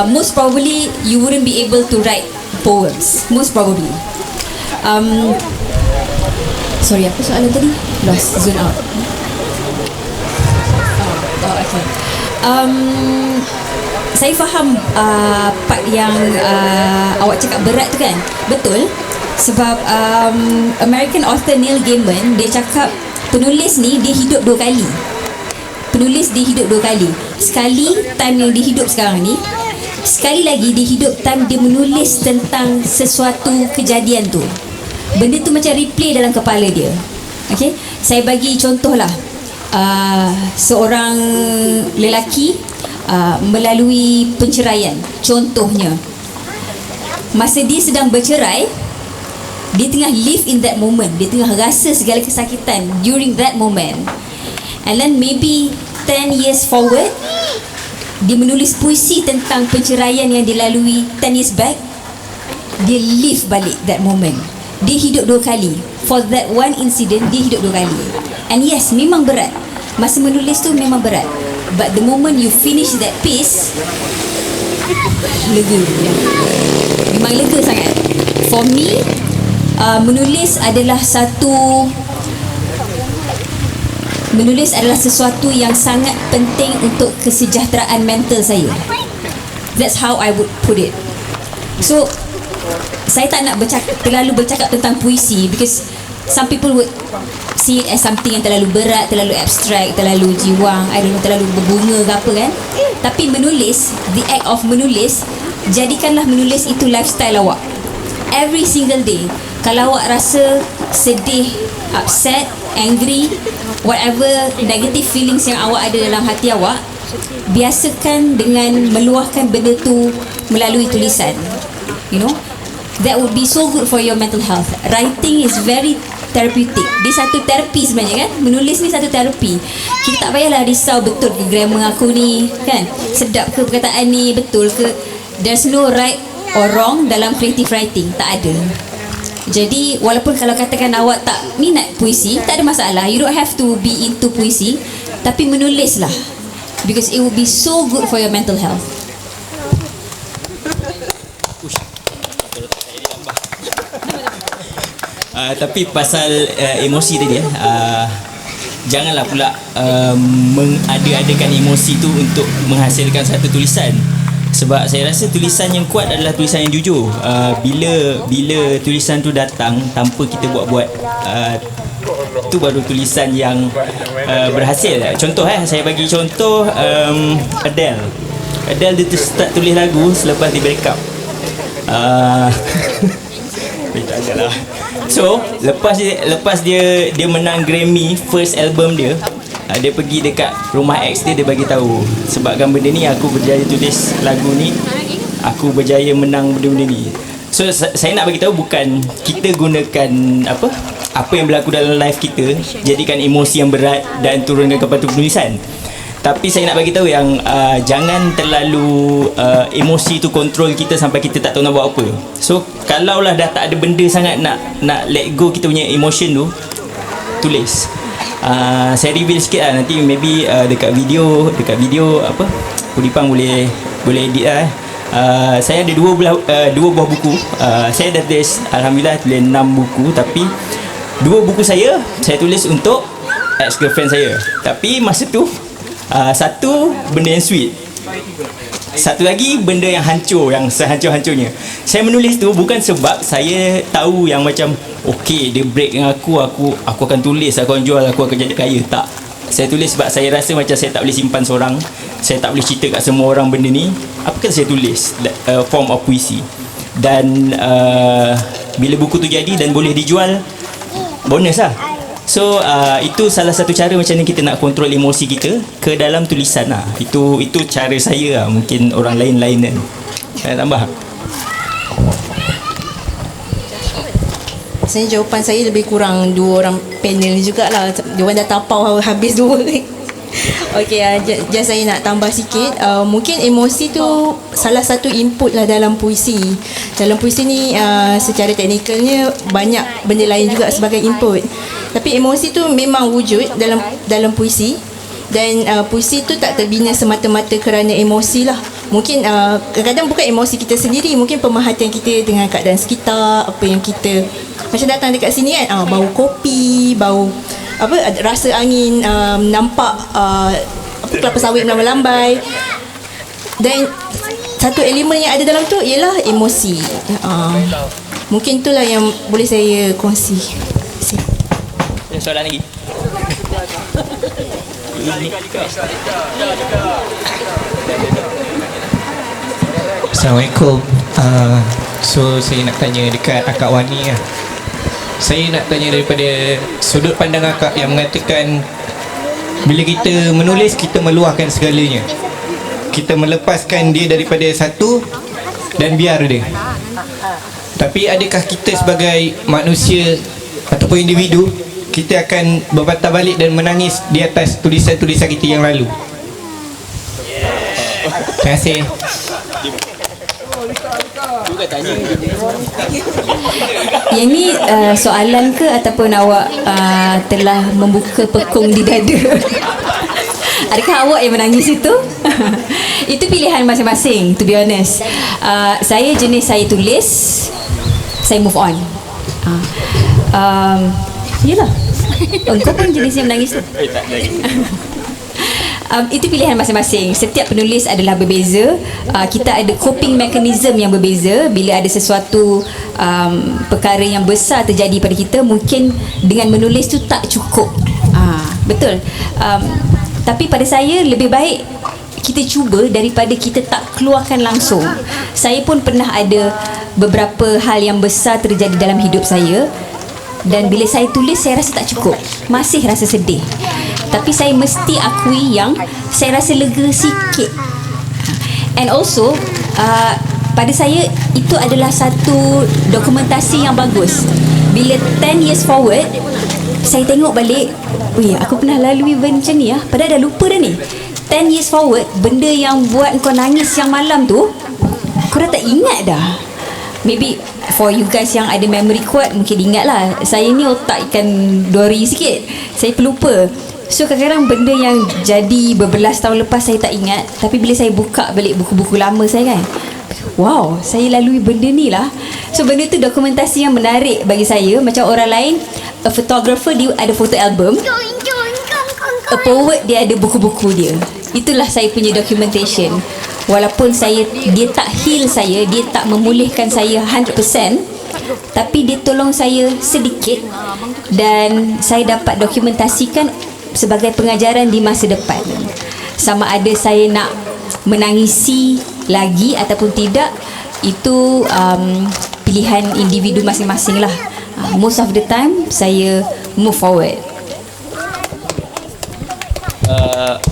most probably you wouldn't be able to write poems. Most probably. Sorry, apa soalan tadi? Lost, zone out. Okay. Saya faham part yang awak cakap berat tu kan. Betul. Sebab American author Neil Gaiman, dia cakap penulis ni dia hidup 2 kali. Penulis dia hidup 2 kali. Sekali time yang dia hidup sekarang ni, sekali lagi dia hidup time dia menulis tentang sesuatu kejadian tu. Benda tu macam replay dalam kepala dia. Okay, saya bagi contoh lah. Seorang lelaki melalui penceraian. Contohnya, masa dia sedang bercerai, dia tengah live in that moment. Dia tengah rasa segala kesakitan during that moment. And then maybe 10 years forward, dia menulis puisi tentang penceraian yang dilalui 10 years back. Dia live balik that moment. Dia hidup 2 kali. For that one incident, dia hidup 2 kali. And yes, memang berat. Masa menulis tu memang berat. But the moment you finish that piece, lega. Memang lega sangat. For me, menulis adalah sesuatu yang sangat penting untuk kesejahteraan mental saya. That's how I would put it. So, saya tak nak terlalu bercakap tentang puisi, because some people would see it as something yang terlalu berat, terlalu abstrak, terlalu jiwang, I don't know, terlalu berbunga ke apa kan. Tapi menulis, the act of menulis, jadikanlah menulis itu lifestyle awak. Every single day, kalau awak rasa sedih, upset, angry, whatever negative feelings yang awak ada dalam hati awak, biasakan dengan meluahkan benda tu melalui tulisan. You know, that would be so good for your mental health. Writing is very therapeutic. Dia satu terapi sebenarnya kan. Menulis ni satu terapi. Kita tak payahlah risau betul ke grammar aku ni kan, sedap ke perkataan ni, betul ke. There's no right or wrong dalam creative writing. Tak ada. Jadi walaupun kalau katakan awak tak minat puisi, tak ada masalah. You don't have to be into puisi, tapi menulislah, because it will be so good for your mental health. Tapi pasal emosi tadi janganlah pula mengada-adakan emosi tu untuk menghasilkan satu tulisan. Sebab saya rasa tulisan yang kuat adalah tulisan yang jujur. Bila tulisan tu datang tanpa kita buat-buat, tu baru tulisan yang berhasil. Contoh saya bagi contoh Adele dia start tulis lagu selepas dia break up. So lepas dia menang Grammy first album dia, dia pergi dekat rumah ex dia bagi tahu, sebabkan benda ni aku berjaya tulis lagu ni, aku berjaya menang benda-benda ni. So saya nak bagi tahu, bukan kita gunakan apa yang berlaku dalam life kita jadikan emosi yang berat dan turunkan kepada penulisan. Tapi saya nak bagi tahu yang jangan terlalu emosi tu kontrol kita sampai kita tak tahu nak buat apa. So kalaulah dah tak ada benda sangat nak let go kita punya emotion tu, tulis. Saya reveal sikit lah, nanti maybe dekat video Pudipang boleh edit lah. Saya ada dua buah buku. Saya dah tulis, alhamdulillah tulis 6 buku, tapi 2 buku saya tulis untuk ex-girlfriend saya. Tapi masa tu satu benda yang sweet, satu lagi benda yang hancur, yang sehancur-hancurnya. Saya menulis tu bukan sebab saya tahu yang macam okey dia break dengan aku akan tulis, aku akan jual, aku akan jadi kaya. Tak. Saya tulis sebab saya rasa macam saya tak boleh simpan seorang, saya tak boleh cerita kat semua orang benda ni. Apa kata saya tulis form of puisi. Dan bila buku tu jadi dan boleh dijual, bonus lah. So itu salah satu cara macam ni kita nak kontrol emosi kita ke dalam tulisan lah. Itu cara saya lah. Mungkin orang lain-lain kan. Saya tambah. Sebenarnya jawapan saya lebih kurang 2 orang panel jugalah. Diorang dah tapau habis 2. Okey, just saya nak tambah sikit. Mungkin emosi tu salah satu input lah dalam puisi. Dalam puisi ni secara teknikalnya banyak benda lain juga sebagai input. Tapi emosi tu memang wujud dalam puisi. Dan puisi tu tak terbina semata-mata kerana emosi lah. Mungkin kadang-kadang bukan emosi kita sendiri, mungkin pemerhatian kita dengan keadaan sekitar, apa yang kita macam datang dekat sini kan, bau kopi, bau apa, rasa angin, nampak kelapa sawit melambai-lambai. Dan satu elemen yang ada dalam tu ialah emosi. Mungkin itulah yang boleh saya kongsi. Ada soalan lagi? Assalamualaikum. So saya nak tanya dekat Akak Wani lah. Saya nak tanya daripada sudut pandang akak yang mengatakan bila kita menulis, kita meluahkan segalanya. Kita melepaskan dia daripada satu dan biar dia. Tapi adakah kita sebagai manusia ataupun individu, kita akan berpatah balik dan menangis di atas tulisan-tulisan kita yang lalu? Terima kasih. Yang ni soalan ke ataupun awak telah membuka pekung di dada? Adakah awak yang menangis itu? Itu pilihan masing-masing, to be honest. Saya jenis saya tulis, saya move on. Yelah. Engkau pun jenis yang menangis tu. Itu pilihan masing-masing. Setiap penulis adalah berbeza. Kita ada coping mechanism yang berbeza. Bila ada sesuatu perkara yang besar terjadi pada kita, mungkin dengan menulis tu tak cukup. Betul. Tapi pada saya lebih baik kita cuba daripada kita tak keluarkan langsung. Saya pun pernah ada beberapa hal yang besar terjadi dalam hidup saya, dan bila saya tulis saya rasa tak cukup, masih rasa sedih. Tapi saya mesti akui yang saya rasa lega sikit. And also pada saya itu adalah satu dokumentasi yang bagus. Bila 10 years forward, saya tengok balik, weh, aku pernah lalui benda macam ni padahal dah lupa dah ni. 10 years forward, benda yang buat kau nangis yang malam tu, kau dah tak ingat dah. Maybe for you guys yang ada memory kuat, mungkin ingat lah. Saya ni otak ikan dori sikit, saya pelupa. So kadang-kadang benda yang jadi berbelas tahun lepas saya tak ingat, tapi bila saya buka balik buku-buku lama saya kan, wow, saya lalui benda ni lah. So benda tu dokumentasi yang menarik bagi saya. Macam orang lain, a photographer dia ada foto album, a poet dia ada buku-buku dia. Itulah saya punya documentation. Walaupun dia tak heal saya, dia tak memulihkan saya 100%, tapi dia tolong saya sedikit, dan saya dapat dokumentasikan sebagai pengajaran di masa depan. Sama ada saya nak menangisi lagi ataupun tidak, itu pilihan individu masing-masing lah. Most of the time saya move forward.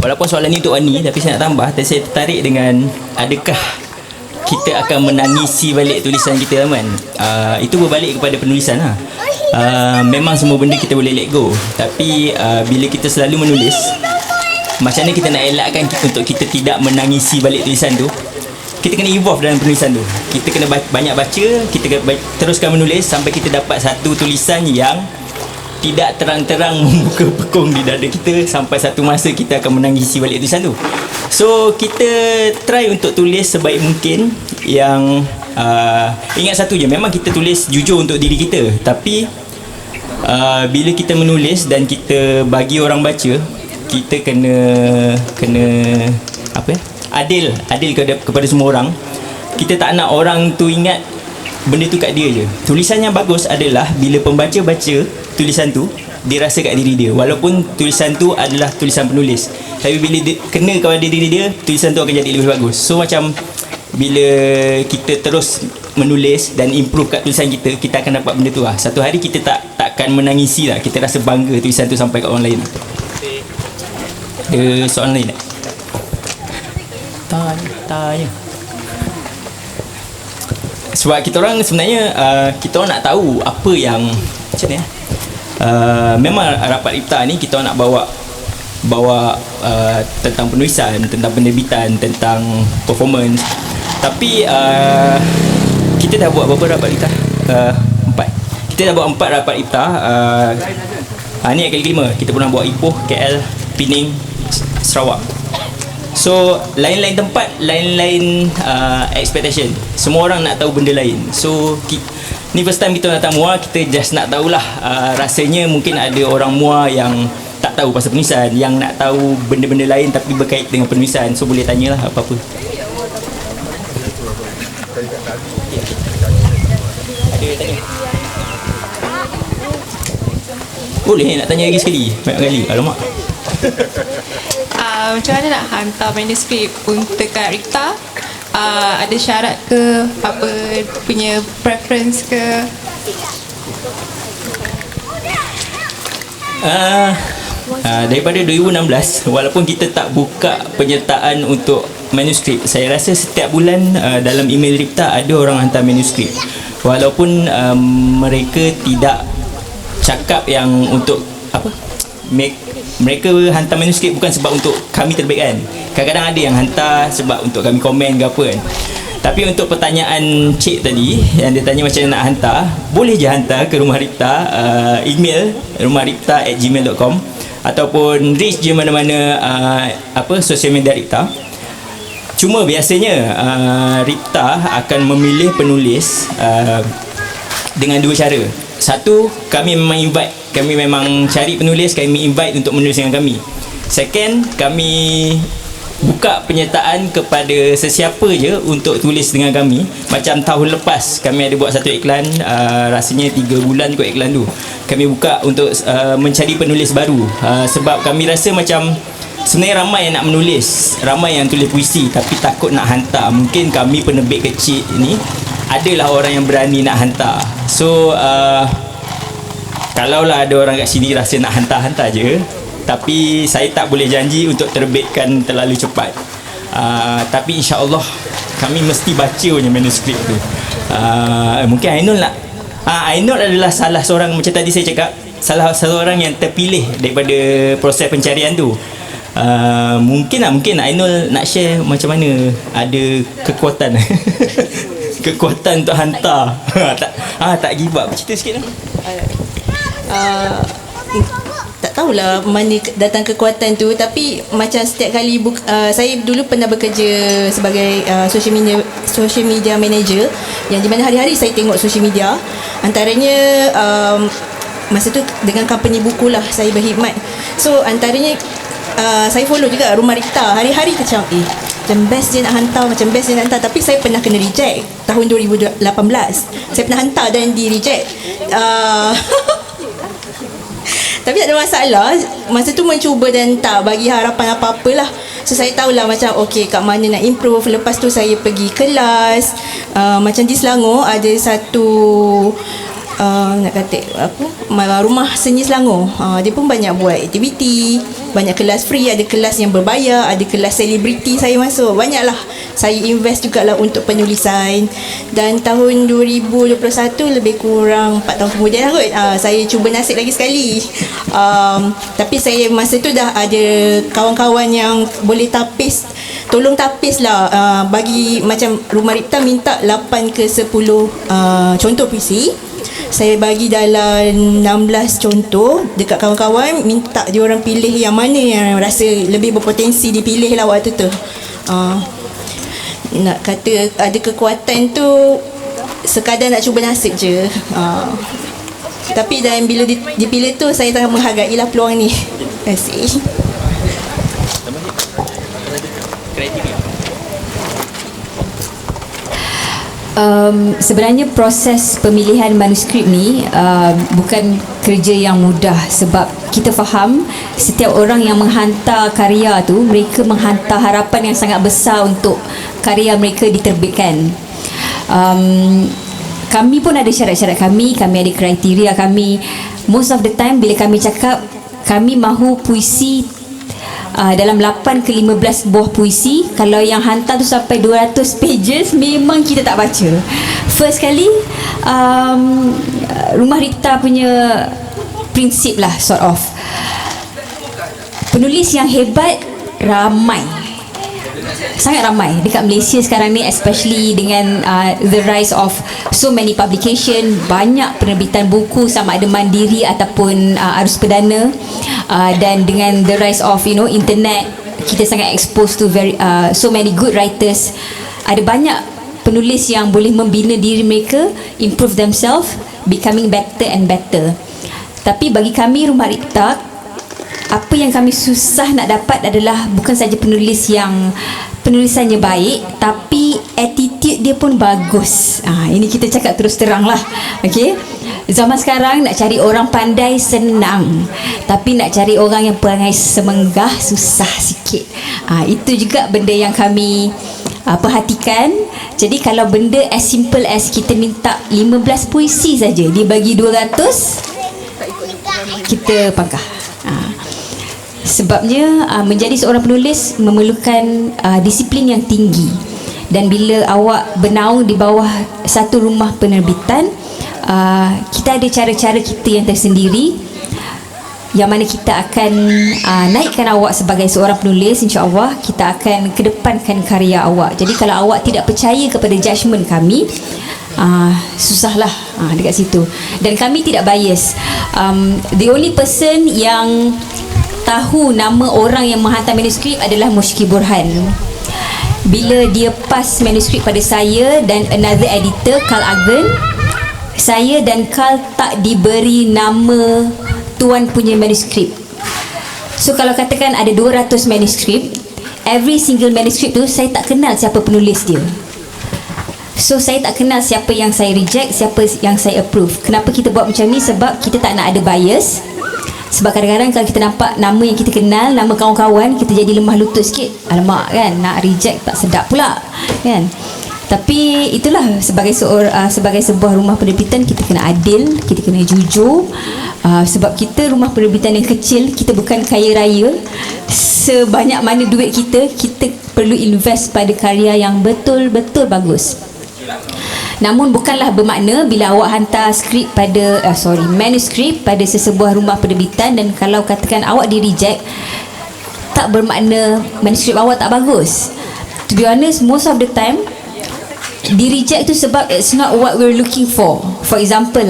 Walaupun soalan ni untuk Wani, tapi saya nak tambah, dan saya tertarik dengan adakah kita akan menangisi balik tulisan kita kan. Itu berbalik kepada penulisan lah. Memang semua benda kita boleh let go, tapi bila kita selalu menulis, macam mana kita nak elakkan untuk kita tidak menangisi balik tulisan tu? Kita kena evolve dalam penulisan tu. Kita kena banyak baca, kita kena teruskan menulis sampai kita dapat satu tulisan yang tidak terang-terang membuka pekung di dada kita, sampai satu masa kita akan menangisi balik tulisan tu. So kita try untuk tulis sebaik mungkin. Yang ingat satu je, memang kita tulis jujur untuk diri kita, tapi bila kita menulis dan kita bagi orang baca, kita kena apa ya, adil kepada semua orang. Kita tak nak orang tu ingat benda tu kat dia je. Tulisan yang bagus adalah bila pembaca baca tulisan tu, dia rasa kat diri dia, walaupun tulisan tu adalah tulisan penulis, tapi bila dia kena kepada diri dia, tulisan tu akan jadi lebih bagus. So macam bila kita terus menulis dan improve kat tulisan kita, kita akan dapat benda tu lah. Satu hari kita takkan menangisi lah, kita rasa bangga tulisan tu sampai kat orang lain. Ada soalan lain tak? Tanya. Sebab kita orang sebenarnya kita orang nak tahu apa yang macam ni. Memang rapat iftar ni kita orang nak bawa tentang penulisan, tentang penerbitan, tentang performance. Tapi kita dah buat berapa rapat iftar? 4. Kita dah buat 4 rapat iftar. Ni yang kali kelima. Kita pernah buat Ipoh, KL, Pening, Sarawak. So lain-lain tempat, lain-lain expectation. Semua orang nak tahu benda lain. So ni first time kita datang MUA, kita just nak tahulah rasanya mungkin ada orang MUA yang tak tahu pasal penulisan, yang nak tahu benda-benda lain tapi berkait dengan penulisan. So boleh tanyalah apa-apa. Ada tanya? Boleh nak tanya lagi sekali? Banyak kali. Alamak. Macam mana nak hantar manuskrip untuk kat Rita? Ada syarat ke? Apa punya preference ke? Daripada 2016, walaupun kita tak buka penyertaan untuk manuskrip, saya rasa setiap bulan dalam email Ripta ada orang hantar manuskrip. Walaupun mereka tidak cakap yang untuk apa, mereka hantar manuskrip bukan sebab untuk kami terbitkan. Kadang-kadang ada yang hantar sebab untuk kami komen ke apa kan. Tapi untuk pertanyaan Cik tadi yang dia tanya macam mana nak hantar, boleh je hantar ke Rumah Ripta, email rumahripta@gmail.com ataupun reach je mana-mana sosial media Ripta. Cuma biasanya Ripta akan memilih penulis dengan dua cara. Satu, kami memang invite, kami memang cari penulis, kami invite untuk menulis dengan kami. Second, kami buka penyertaan kepada sesiapa je untuk tulis dengan kami. Macam tahun lepas kami ada buat satu iklan, rasanya 3 bulan kot iklan tu. Kami buka untuk mencari penulis baru, sebab kami rasa macam sebenarnya ramai yang nak menulis, ramai yang tulis puisi tapi takut nak hantar. Mungkin kami penerbit kecil ni adalah orang yang berani nak hantar. So kalaulah ada orang kat sini rasa nak hantar-hantar je, tapi saya tak boleh janji untuk terbitkan terlalu cepat. Tapi insya-Allah kami mesti baca punya manuskrip tu. Mungkin Ainul nak Ainul adalah salah seorang, macam tadi saya cakap, salah seorang yang terpilih daripada proses pencarian tu. Mungkin Ainul nak share macam mana ada kekuatan kekuatan untuk hantar. Tak give up. Cerita sikit lah. Tak tahulah mana datang kekuatan tu, tapi macam setiap kali saya dulu pernah bekerja sebagai social media manager, yang di mana hari-hari saya tengok social media. Antaranya masa tu dengan company buku lah saya berkhidmat. So antaranya saya follow juga Rumah Ripta. Hari-hari macam macam best dia nak hantar, macam best dia nak hantar. Tapi saya pernah kena reject tahun 2018. Saya pernah hantar dan di reject. Tapi tak ada masalah. Masa tu mencuba dan tak bagi harapan apa-apalah. So saya tahulah macam okey kat mana nak improve. Lepas tu saya pergi kelas. Macam di Selangor ada satu nak kata apa, Rumah Seni Selangor. Dia pun banyak buat aktiviti, banyak kelas free, ada kelas yang berbayar, ada kelas selebriti saya masuk. Banyaklah saya invest jugalah untuk penulisan. Dan tahun 2021, lebih kurang 4 tahun kemudian kot, saya cuba nasib lagi sekali. Tapi saya masa tu dah ada kawan-kawan yang boleh tapis, tolong tapis lah, bagi macam Rumah Ripta minta 8 ke 10 contoh puisi. Saya bagi dalam 16 contoh dekat kawan-kawan, minta diorang pilih yang mana yang rasa lebih berpotensi dipilih lah waktu tu. Nak kata ada kekuatan tu sekadar nak cuba nasib je. Tapi dan bila dipilih tu, saya sangat menghargai lah peluang ni. Terima kasih. Sebenarnya proses pemilihan manuskrip ni bukan kerja yang mudah, sebab kita faham setiap orang yang menghantar karya tu, mereka menghantar harapan yang sangat besar untuk karya mereka diterbitkan. Kami pun ada syarat-syarat kami ada kriteria kami. Most of the time bila kami cakap kami mahu puisi dalam 8 ke 15 buah puisi, kalau yang hantar tu sampai 200 pages, memang kita tak baca. First kali Rumah Ripta punya prinsip lah, sort of, penulis yang hebat ramai, sangat ramai dekat Malaysia sekarang ni, especially dengan the rise of so many publication, banyak penerbitan buku sama ada mandiri ataupun arus perdana, dan dengan the rise of internet, kita sangat exposed to so many good writers. Ada banyak penulis yang boleh membina diri mereka, improve themselves, becoming better and better. Tapi bagi kami Rumah Ripta, apa yang kami susah nak dapat adalah bukan saja penulis yang penulisannya baik, tapi attitude dia pun bagus. Ini kita cakap terus terang lah. Okay? Zaman sekarang nak cari orang pandai senang, tapi nak cari orang yang perangai semenggah susah sikit. Itu juga benda yang kami perhatikan. Jadi kalau benda as simple as kita minta 15 puisi saja, dia bagi 200, kita pangkah. Sebabnya menjadi seorang penulis memerlukan disiplin yang tinggi. Dan bila awak bernaung di bawah satu rumah penerbitan, kita ada cara-cara kita yang tersendiri, yang mana kita akan naikkan awak sebagai seorang penulis. InsyaAllah kita akan kedepankan karya awak. Jadi kalau awak tidak percaya kepada judgement kami, susahlah dekat situ. Dan kami tidak bias. The only person yang tahu nama orang yang menghantar manuskrip adalah Mushki Burhan. Bila dia pass manuskrip pada saya dan another editor, Carl Agen, saya dan Carl tak diberi nama tuan punya manuskrip. So kalau katakan ada 200 manuskrip, every single manuskrip tu saya tak kenal siapa penulis dia. So saya tak kenal siapa yang saya reject, siapa yang saya approve. Kenapa kita buat macam ni? Sebab kita tak nak ada bias. Sebab kadang-kadang kalau kita nampak nama yang kita kenal, nama kawan-kawan, kita jadi lemah lutut sikit. Alamak kan, nak reject tak sedap pula kan. Tapi itulah, sebagai sebuah rumah penerbitan, kita kena adil, kita kena jujur. Sebab kita rumah penerbitan yang kecil, kita bukan kaya raya. Sebanyak mana duit kita perlu invest pada karya yang betul-betul bagus. Namun bukanlah bermakna bila awak hantar manuskrip pada sesebuah rumah penerbitan, dan kalau katakan awak di reject, tak bermakna manuskrip awak tak bagus. To be honest, most of the time di reject tu sebab it's not what we're looking for. For example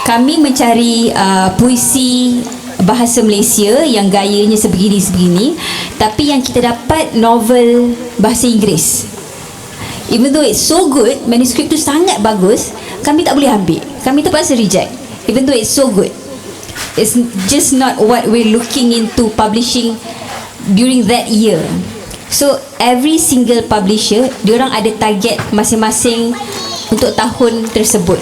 kami mencari puisi bahasa Malaysia yang gayanya sebegini, tapi yang kita dapat novel bahasa Inggeris. Even though it's so good, manuskrip tu sangat bagus, kami tak boleh ambil. Kami terpaksa reject. Even though it's so good, it's just not what we're looking into publishing during that year. So every single publisher, diorang ada target masing-masing untuk tahun tersebut.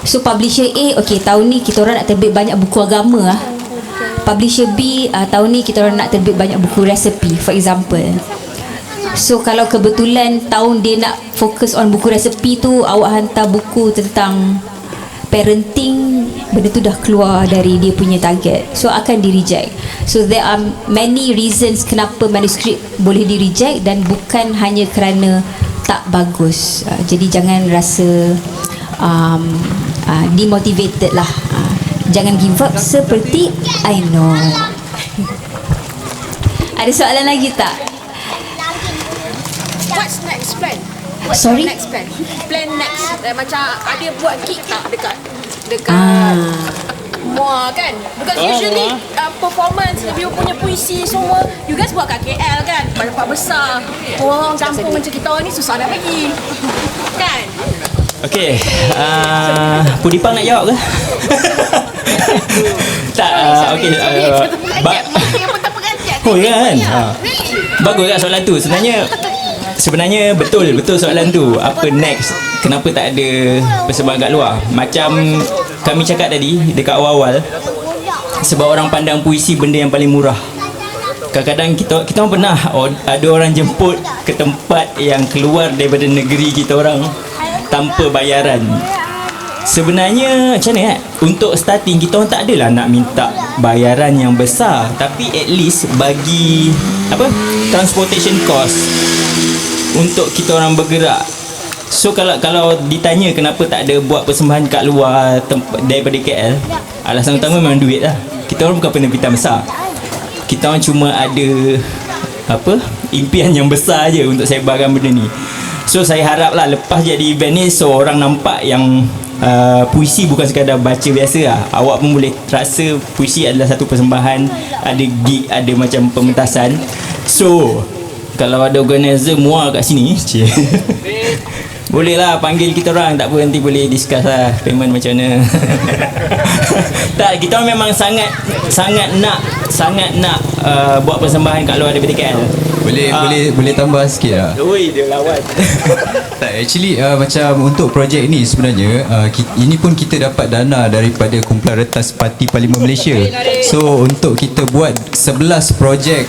So publisher A, okay, tahun ni kita orang nak terbit banyak buku agama lah. Publisher B, tahun ni kita orang nak terbit banyak buku resepi, for example. So kalau kebetulan tahun dia nak fokus on buku resepi tu, awak hantar buku tentang parenting, benda tu dah keluar dari dia punya target, so akan di reject. So there are many reasons kenapa manuskrip boleh di reject, dan bukan hanya kerana tak bagus. Jadi jangan rasa demotivated lah. Jangan give up seperti I know. Ada soalan lagi tak? What's next plan? Sorry? Next plan? Plan next. Macam ada buat gig tak dekat MUA kan? Because usually performance, you punya puisi semua, you guys buat kat KL kan? Tempat besar. Orang kampung macam kita orang ni susah nak pergi. Kan? Okay, Pudipang nak jawab ke? Tak, okay. Oh ya kan? Bagus kan soalan tu. Sebenarnya betul soalan tu. Apa next? Kenapa tak ada persembahan kat luar? Macam kami cakap tadi dekat awal-awal, sebab orang pandang puisi benda yang paling murah. Kadang-kadang kita orang pernah ada orang jemput ke tempat yang keluar daripada negeri kita orang tanpa bayaran. Sebenarnya macam mana untuk starting, kita orang tak adalah nak minta bayaran yang besar, tapi at least bagi transportation cost untuk kita orang bergerak. So kalau ditanya kenapa tak ada buat persembahan kat luar daripada KL, alasan utama memang duit lah. Kita orang bukan penerbitan besar. Kita orang cuma ada impian yang besar je untuk sebarkan benda ni. So saya harap lah lepas jadi event ni, so orang nampak yang puisi bukan sekadar baca biasa lah. Awak pun boleh rasa puisi adalah satu persembahan, ada gig, ada macam pementasan. So kalau ada organizer muar kat sini boleh lah panggil kita orang, tak apa, nanti boleh discuss lah payment macam mana. Tak, kita orang memang sangat nak buat persembahan kat luar daripada KL. Boleh tambah sikit lah. Oi, dia lawan. Tak, actually macam untuk projek ni sebenarnya ini pun kita dapat dana daripada kumpulan retas Parti Parlimen Malaysia. So untuk kita buat 11 projek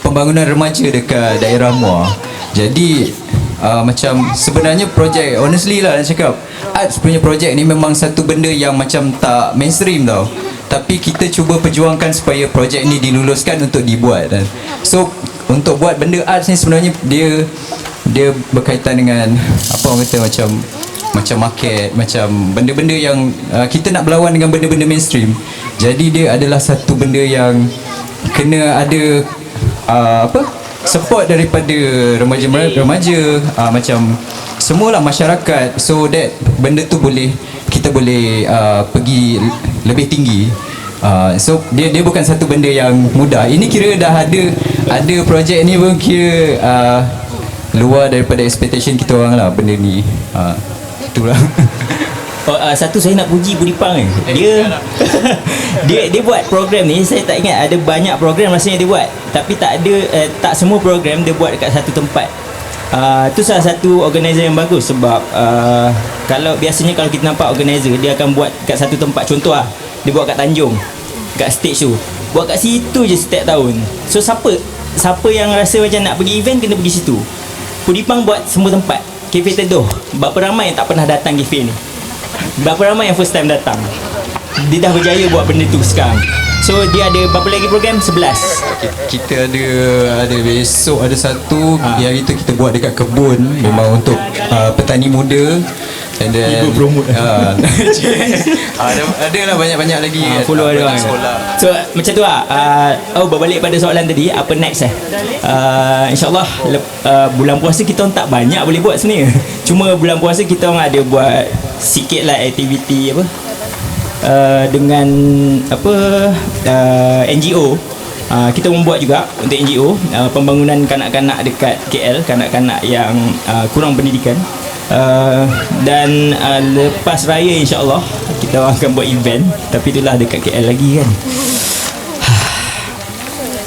pembangunan remaja dekat daerah Muar. Jadi macam sebenarnya projek, honestly lah nak cakap, arts punya projek ni memang satu benda yang macam tak mainstream tau. Tapi kita cuba perjuangkan supaya projek ni diluluskan untuk dibuat kan. So untuk buat benda arts ni sebenarnya dia berkaitan dengan apa orang kata, macam market, macam benda-benda yang kita nak berlawan dengan benda-benda mainstream. Jadi dia adalah satu benda yang kena ada support daripada remaja-remaja, macam semualah masyarakat, so that benda tu kita boleh pergi lebih tinggi. So dia bukan satu benda yang mudah. Ini kira dah ada projek ni pun kira luar daripada expectation kita orang lah benda ni. Itulah. Satu saya nak puji Budi Pang ni. Dia buat program ni, saya tak ingat ada banyak program rasanya dia buat, tapi tak semua program dia buat dekat satu tempat. Tu salah satu organizer yang bagus sebab kalau biasanya kalau kita nampak organizer dia akan buat kat satu tempat. Contoh lah, dia buat kat Tanjung, kat stage tu, buat kat situ je setiap tahun. So siapa yang rasa macam nak pergi event kena pergi situ. Budi Pang buat semua tempat. Cafe Teduh, berapa ramai yang tak pernah datang cafe ni? Berapa ramai yang first time datang? Dia dah berjaya buat benda tu sekarang. So dia ada berapa lagi program? 11. Kita ada besok ada satu yang itu kita buat dekat kebun, memang untuk petani muda. And then ibu promote. Ada lah banyak-banyak lagi follow ada orang. So macam tu lah. Berbalik pada soalan tadi, apa next InsyaAllah bulan puasa kita orang tak banyak boleh buat sebenarnya. Cuma bulan puasa kita orang ada buat sikit lah aktiviti dengan NGO. Kita membuat juga untuk NGO pembangunan kanak-kanak dekat KL, kanak-kanak yang kurang pendidikan. Dan lepas raya insyaAllah kita akan buat event, tapi itulah dekat KL lagi kan.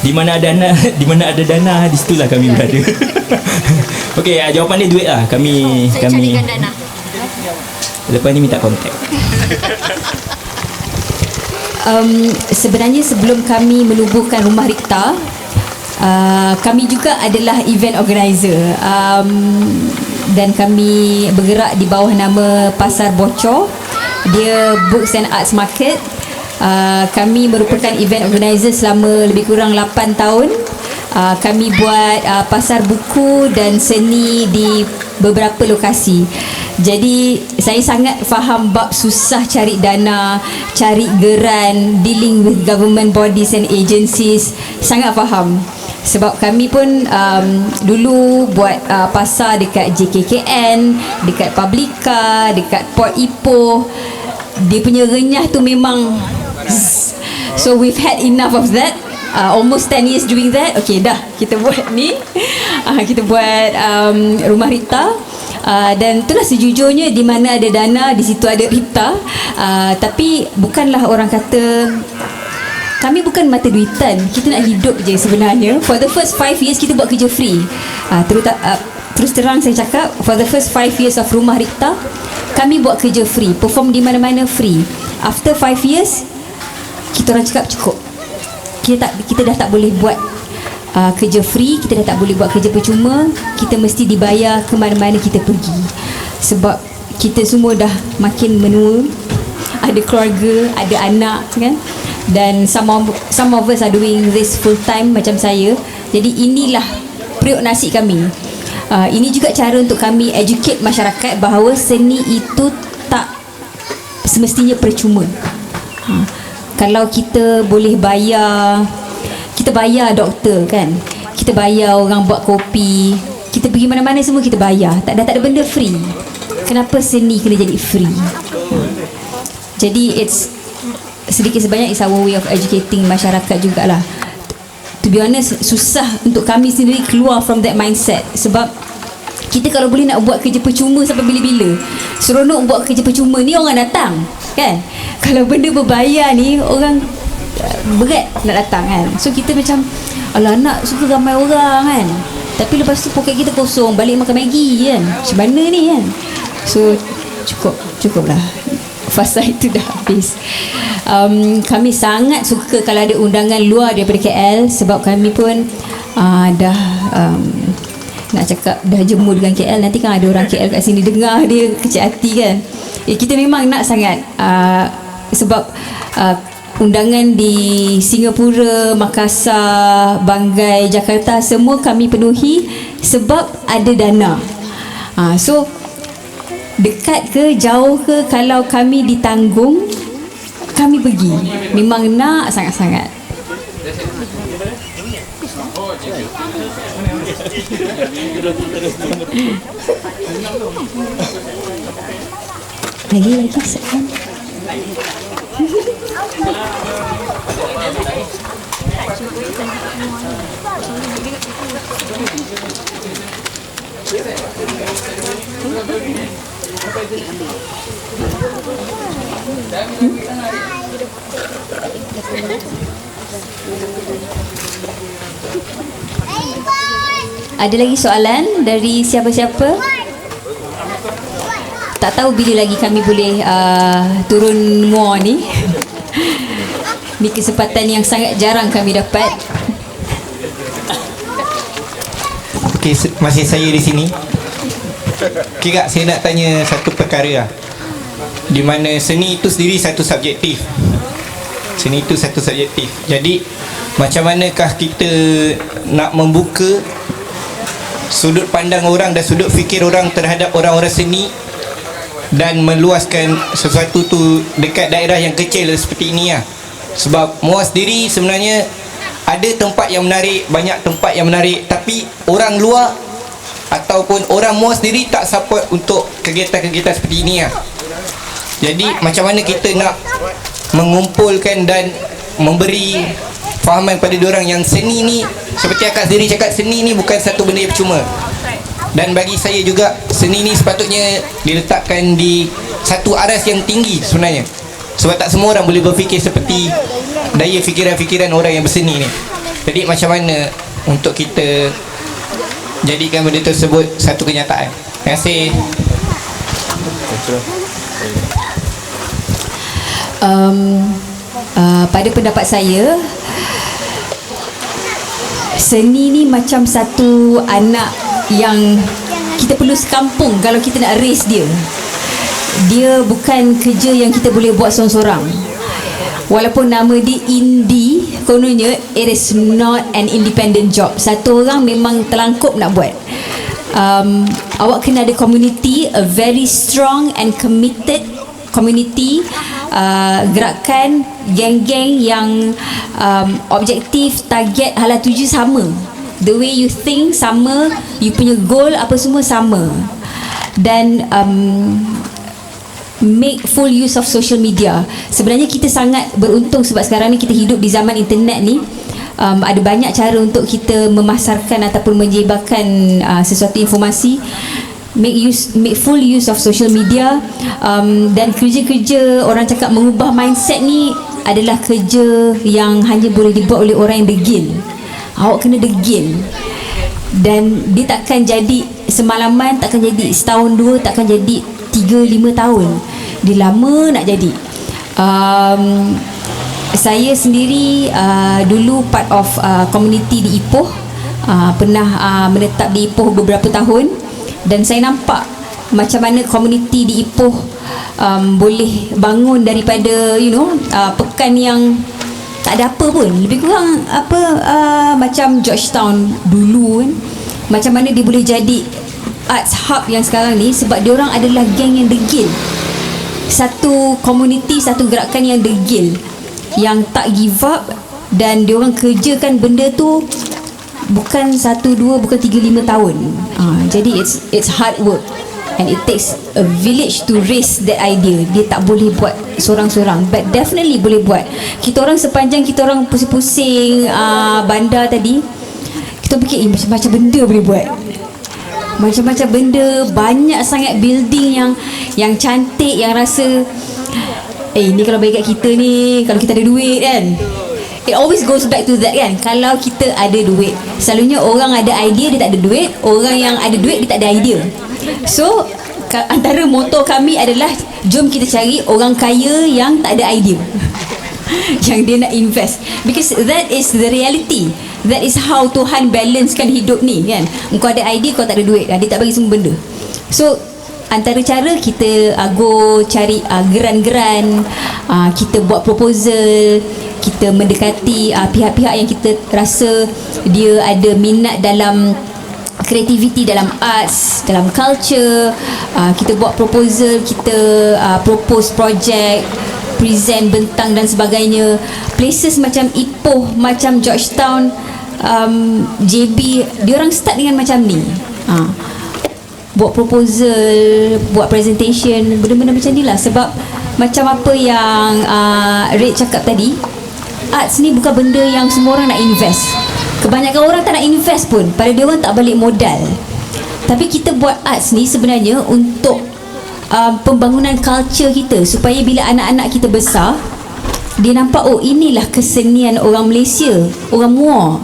Di mana ada dana di situlah kami berada. Okey, jawapan dia duit lah. Kami carikan dana. Lepas ni minta kontak. Sebenarnya sebelum kami menubuhkan Rumah Ripta, kami juga adalah event organizer, dan kami bergerak di bawah nama Pasar Bocor. Dia Books and Arts Market. Kami merupakan event organizer selama lebih kurang 8 tahun. Kami buat pasar buku dan seni di beberapa lokasi. Jadi saya sangat faham bab susah cari dana, cari geran, dealing with government bodies and agencies. Sangat faham. Sebab kami pun dulu buat pasar dekat JKKN, dekat Publica, dekat Port Ipoh. Dia punya renyah tu memang so we've had enough of that. Almost 10 years doing that. Okay, dah kita buat ni. Kita buat Rumah Ripta. Dan itulah sejujurnya, di mana ada dana di situ ada Ripta. Tapi bukanlah orang kata, kami bukan mata duitan, kita nak hidup je sebenarnya. For the first 5 years kita buat kerja free. Terus terang saya cakap, for the first 5 years of Rumah Ripta, kami buat kerja free, perform di mana-mana free. After 5 years, kita orang cakap cukup. Kita dah tak boleh buat kerja free, kita dah tak boleh buat kerja percuma. Kita mesti dibayar ke mana-mana kita pergi. Sebab kita semua dah makin menua, ada keluarga, ada anak kan. Dan some of us are doing this full time macam saya. Jadi inilah periuk nasi kami. Ini juga cara untuk kami educate masyarakat bahawa seni itu tak semestinya percuma. Kalau kita boleh bayar, kita bayar doktor kan, kita bayar orang buat kopi, kita pergi mana-mana semua kita bayar. Dah tak ada benda free. kenapa seni kena jadi free. Jadi it's sedikit sebanyak it's our way of educating masyarakat jugalah. To be honest, susah untuk kami sendiri keluar from that mindset. Sebab kita kalau boleh nak buat kerja percuma sampai bila-bila, seronok buat kerja percuma ni orang datang kan. Kalau benda berbayar ni orang berat nak datang kan. So kita macam alah nak suka ramai orang kan, tapi lepas tu poket kita kosong, balik makan Maggi kan, macam mana ni kan. So cukup lah, fasa itu dah habis. Kami sangat suka kalau ada undangan luar daripada KL, sebab kami pun dah nak cakap dah jemur dengan KL. Nanti kan ada orang KL kat sini dengar dia kecil hati kan. Kita memang nak sangat sebab undangan di Singapura, Makassar, Banggai, Jakarta semua kami penuhi sebab ada dana. So dekat ke jauh ke, kalau kami ditanggung kami pergi. Memang nak sangat-sangat. Lagi sekian. Ada lagi soalan dari siapa-siapa? Tak tahu bila lagi kami boleh turun more ni. Ni kesempatan yang sangat jarang kami dapat. Okey, masih saya di sini. Okey Kak, saya nak tanya satu perkara lah. Di mana seni itu sendiri satu subjektif. Seni itu satu subjektif. Jadi macam manakah kita nak membuka sudut pandang orang dan sudut fikir orang terhadap orang-orang seni dan meluaskan sesuatu tu dekat daerah yang kecil seperti ini lah. Sebab Muar sendiri sebenarnya ada tempat yang menarik, banyak tempat yang menarik, tapi orang luar ataupun orang Muar sendiri tak support untuk kegiatan-kegiatan seperti ini lah. Jadi macam mana kita nak mengumpulkan dan memberi fahaman pada diorang yang seni ni, seperti akak sendiri cakap, seni ni bukan satu benda yang percuma. Dan bagi saya juga, seni ni sepatutnya diletakkan di satu aras yang tinggi sebenarnya. Sebab tak semua orang boleh berfikir seperti daya fikiran-fikiran orang yang berseni ni. Jadi macam mana untuk kita jadikan benda tersebut satu kenyataan? Terima kasih. Pada pendapat saya, seni ni macam satu anak yang kita perlu sekampung kalau kita nak raise dia. Dia bukan kerja yang kita boleh buat seorang-seorang. Walaupun nama dia indie, kononnya it is not an independent job. Satu orang memang terlangkup nak buat. Awak kena ada community, a very strong and committed community, gerakan, geng-geng yang objektif, target, hala tuju sama. The way you think sama, you punya goal apa semua sama. Dan make full use of social media. Sebenarnya kita sangat beruntung sebab sekarang ni kita hidup di zaman internet ni. Ada banyak cara untuk kita memasarkan ataupun menyebarkan sesuatu informasi. Make full use of social media. Dan kerja-kerja orang cakap mengubah mindset ni adalah kerja yang hanya boleh dibuat oleh orang yang degil. Awak kena degil. Dan dia takkan jadi semalaman, takkan jadi setahun dua, takkan jadi 3-5 tahun. Dia lama nak jadi. Saya sendiri dulu part of community di Ipoh, pernah menetap di Ipoh beberapa tahun, dan saya nampak macam mana community di Ipoh boleh bangun daripada pekan yang tak ada apa pun, lebih kurang macam Georgetown dulu kan. Macam mana dia boleh jadi arts hub yang sekarang ni, sebab diorang adalah geng yang degil. Satu community, satu gerakan yang degil, yang tak give up, dan diorang kerjakan benda tu bukan 1, 2, bukan 3, 5 tahun. Jadi it's hard work. and it takes a village to raise that idea. Dia tak boleh buat seorang-seorang, but definitely boleh buat. Kita orang sepanjang kita orang pusing-pusing bandar tadi, kita fikir macam-macam benda boleh buat, macam-macam benda, banyak sangat building yang cantik, yang rasa ni kalau bagi kat kita ni, kalau kita ada duit kan, it always goes back to that kan. Kalau kita ada duit, selalunya orang ada idea dia tak ada duit, orang yang ada duit dia tak ada idea. So antara moto kami adalah jom kita cari orang kaya yang tak ada idea yang dia nak invest, because that is the reality. That is how Tuhan balancekan hidup ni kan. Kau ada idea, kau tak ada duit, dia tak bagi semua benda. So antara cara kita go cari geran-geran, kita buat proposal, kita mendekati pihak-pihak yang kita rasa dia ada minat dalam kreativiti, dalam arts, dalam culture. Kita buat proposal, kita propose project, present, bentang dan sebagainya. Places macam Ipoh, macam Georgetown, JB, diorang start dengan macam ni, buat proposal, buat presentation, benda-benda macam ni lah. Sebab macam apa yang Red cakap tadi, arts ni bukan benda yang semua orang nak invest. Kebanyakan orang tak nak invest pun, pada dia orang tak balik modal. Tapi kita buat arts ni sebenarnya untuk pembangunan culture kita, supaya bila anak-anak kita besar, dia nampak, oh inilah kesenian orang Malaysia, orang Muar,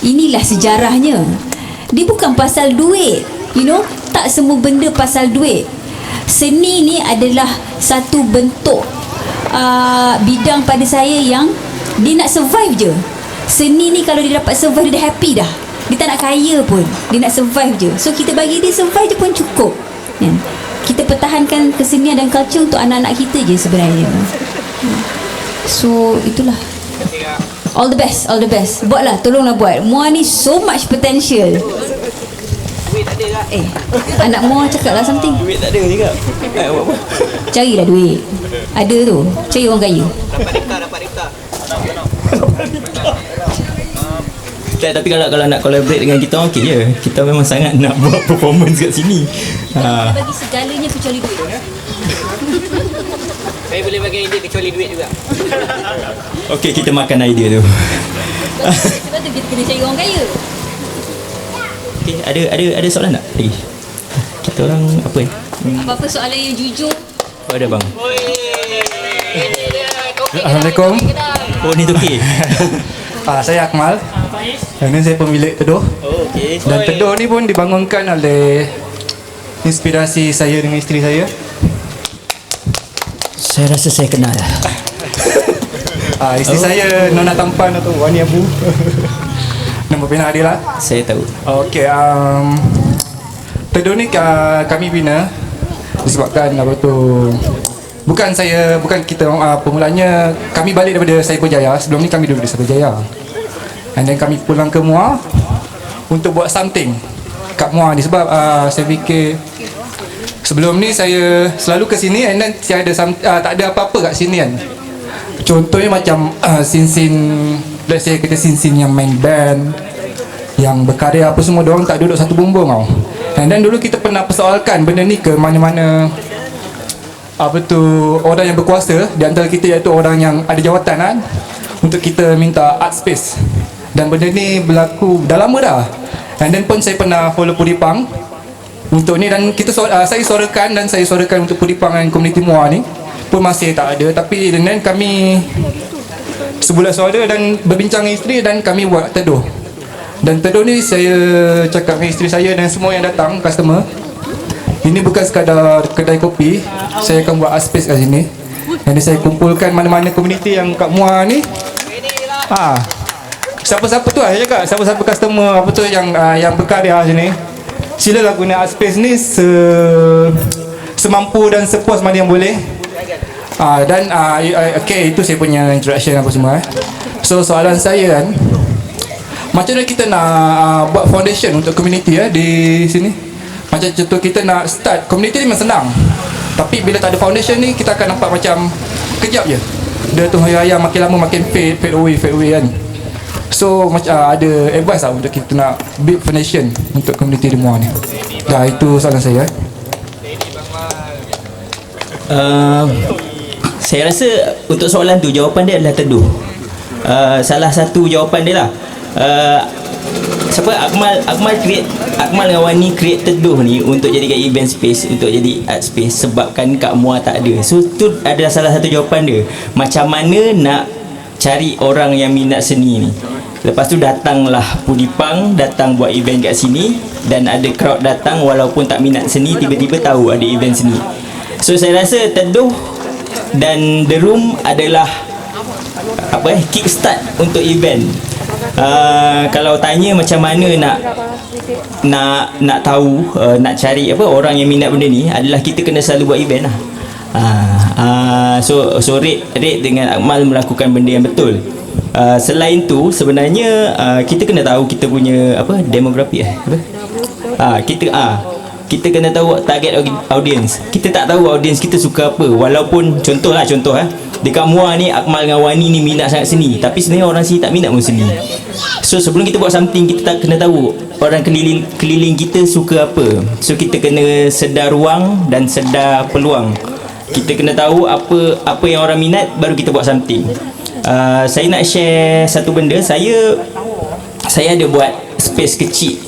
inilah sejarahnya. Dia bukan pasal duit, tak semua benda pasal duit. Seni ni adalah satu bentuk bidang pada saya yang dia nak survive je. Seni ni kalau dia dapat survive, dia dah happy dah. Dia tak nak kaya pun, dia nak survive je. So kita bagi dia survive je pun cukup kan? Kita pertahankan kesenian dan culture untuk anak-anak kita je sebenarnya. So itulah. All the best, all the best. Buatlah, tolonglah buat. Muar ni so much potential. Duit tak ada tak? Anak Muar cakap lah something. Duit tak ada juga. Apa-apa. Carilah duit. Ada tu, cari orang kaya. Dapat rekta. Tapi kalau nak collaborate dengan kita, okey je. Kita memang sangat nak buat performance kat sini. Kita bagi segalanya kecuali duit. Saya boleh bagi idea kecuali duit juga. Okey, kita makan idea tu. Sebab tu kita kena cari orang kaya. Okey, ada soalan tak lagi? Kita orang apa ni? Apa-apa soalan yang jujur. Oh, ada bang. Assalamualaikum. Oh, ni Toki. Saya Akmal. Ini saya pemilik Teduh. Oh, okey. Dan Teduh ni pun dibangunkan oleh inspirasi saya dengan isteri saya. Saya rasa saya kenal. Isteri saya Nona Tampan atau Wani Abu. Nama bina dia lah. Saya tahu. Okey, Teduh ni kami bina disebabkan apa tu, bukan kita permulanya kami balik daripada Saipul Jaya. Sebelum ni kami duduk di Saipul Jaya, and then kami pulang ke Muar untuk buat something kat Muar ni. Sebab saya fikir sebelum ni saya selalu ke sini and then tak ada apa-apa kat sini kan. Contohnya macam sin-sin, let's say kita sin-sin yang main band, yang berkarya apa semua, diorang tak duduk satu bumbung tau. And then dulu kita pernah persoalkan benda ni ke mana-mana orang yang berkuasa di antara kita, iaitu orang yang ada jawatan kan, untuk kita minta art space. Dan benda ni berlaku dah lama dah. And then pun saya pernah follow Pudipang untuk ni, dan saya suarakan untuk Pudipang dan komuniti Muar ni pun masih tak ada. Tapi dan kami sebulan suara dan berbincang dengan isteri, dan kami buat Teduh. Dan Teduh ni saya cakap dengan isteri saya dan semua yang datang, customer, ini bukan sekadar kedai kopi. Saya akan buat art space kat sini. Jadi saya kumpulkan mana-mana komuniti yang kat Muar ni. Siapa-siapa tu saya cakap, siapa-siapa customer yang berkarya sini, silalah guna art space ni semampu dan sepuas mana yang boleh. Okay, itu saya punya introduction apa semua. So soalan saya kan, macam mana kita nak buat foundation untuk community di sini? Macam contoh kita nak start community ni memang senang, tapi bila tak ada foundation ni, kita akan nampak macam kejap je. Dia tu hari-hari makin lama makin fade away kan. So macam ada advice lah untuk kita nak build foundation untuk community di Muar ni. Itu soalan saya. Saya rasa untuk soalan tu jawapan dia adalah teduh. Salah satu jawapan dia lah. Siapa Akmal dengan Wani create teduh ni untuk jadikan event space, untuk jadi art space, sebabkan Kak Muar tak ada. So tu adalah salah satu jawapan dia. Macam mana nak cari orang yang minat seni ni. Lepas tu datanglah Pudipang, datang buat event kat sini, dan ada crowd datang walaupun tak minat seni, tiba-tiba tahu ada event seni. So saya rasa teduh dan The Room adalah kickstart untuk event. Kalau tanya macam mana nak tahu, nak cari orang yang minat benda ni, adalah kita kena selalu buat event lah. So Red dengan Akmal melakukan benda yang betul. Selain tu sebenarnya kita kena tahu kita punya demografi kita kena tahu target audience. Kita tak tahu audience kita suka apa. Walaupun contoh dekat Muar ni Akmal dengan Wani ni minat sangat seni, tapi sebenarnya orang sini tak minat pun seni. So sebelum kita buat something, kita tak kena tahu orang keliling kita suka apa. So kita kena sedar ruang dan sedar peluang. Kita kena tahu apa yang orang minat, baru kita buat something. Saya nak share satu benda. Saya ada buat space kecil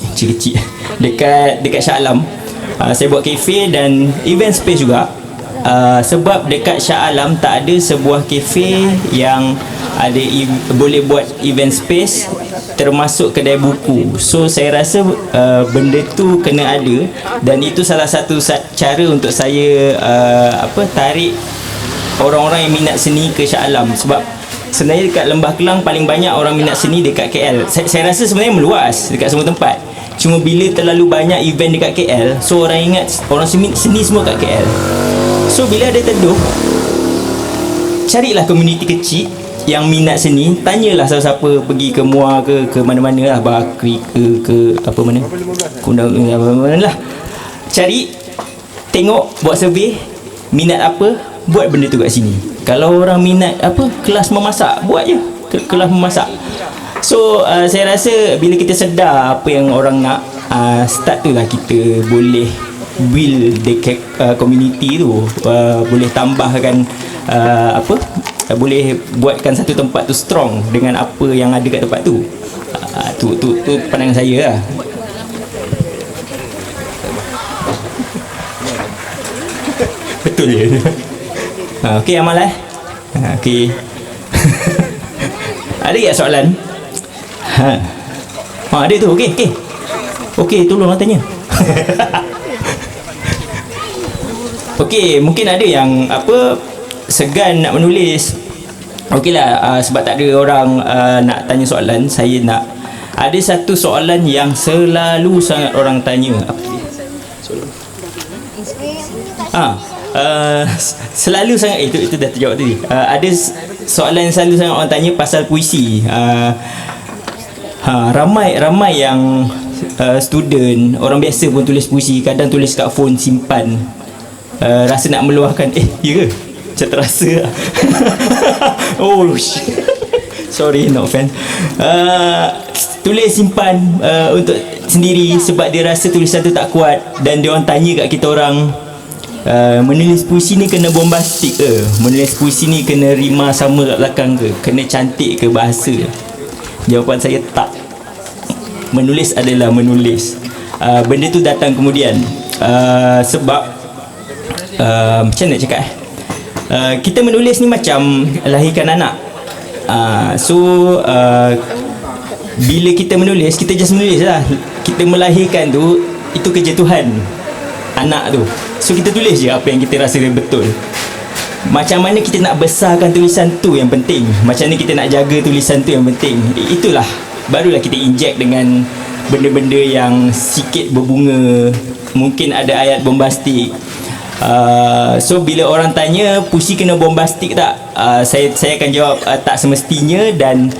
dekat Shah Alam. Saya buat kafe dan event space juga. Sebab dekat Shah Alam tak ada sebuah kafe yang ada boleh buat event space termasuk kedai buku. So saya rasa benda tu kena ada, dan itu salah satu cara untuk saya tarik orang-orang yang minat seni ke Shah Alam. Sebab sebenarnya dekat Lembah Kelang paling banyak orang minat seni dekat KL. Saya rasa sebenarnya meluas dekat semua tempat. Cuma bila terlalu banyak event dekat KL, so orang ingat orang seni semua kat KL. So bila ada teduh, carilah komuniti kecil yang minat seni, tanyalah siapa-siapa, pergi ke Muar ke mana-mana lah, Bakri ke apa mana, Kundang mana lah. Cari, tengok, buat survey, minat apa, buat benda tu kat sini. Kalau orang minat kelas memasak, buat je kelas memasak. So saya rasa bila kita sedar apa yang orang nak, start tu lah kita boleh build the community tu, boleh tambahkan boleh buatkan satu tempat tu strong dengan apa yang ada kat tempat tu. Tu pandangan saya lah. Betul je. Okey Amal okey. Ada tak soalan? Ada tu. Okey, tolonglah tanya. Okey, mungkin ada yang segan nak menulis. Okeylah, sebab tak ada orang nak tanya soalan, saya nak ada satu soalan yang selalu sangat orang tanya. Selalu sangat itu dah terjawab tadi. Ada soalan yang selalu sangat orang tanya pasal puisi. Ramai yang student, orang biasa pun tulis puisi, kadang tulis kat phone simpan, rasa nak meluahkan. Ya ke? Macam terasa lah. Oh shit. Sorry, no offense. Tulis simpan untuk sendiri sebab dia rasa tulisan tu tak kuat, dan dia orang tanya kat kita orang, menulis puisi ni kena bombastik ke? Menulis puisi ni kena rima sama kat belakang ke? Kena cantik ke bahasa? Jawapan saya tak. Menulis adalah menulis. Benda tu datang kemudian. Sebab macam mana nak cakap kita menulis ni macam lahirkan anak. Bila kita menulis, kita just menulis lah. Kita melahirkan tu, itu kerja Tuhan, anak tu. So kita tulis je apa yang kita rasa betul. Macam mana kita nak besarkan tulisan tu yang penting. Macam mana kita nak jaga tulisan tu yang penting. Itulah, barulah kita inject dengan benda-benda yang sikit berbunga. Mungkin ada ayat bombastik. So bila orang tanya puisi kena bombastik tak, saya akan jawab tak semestinya. Dan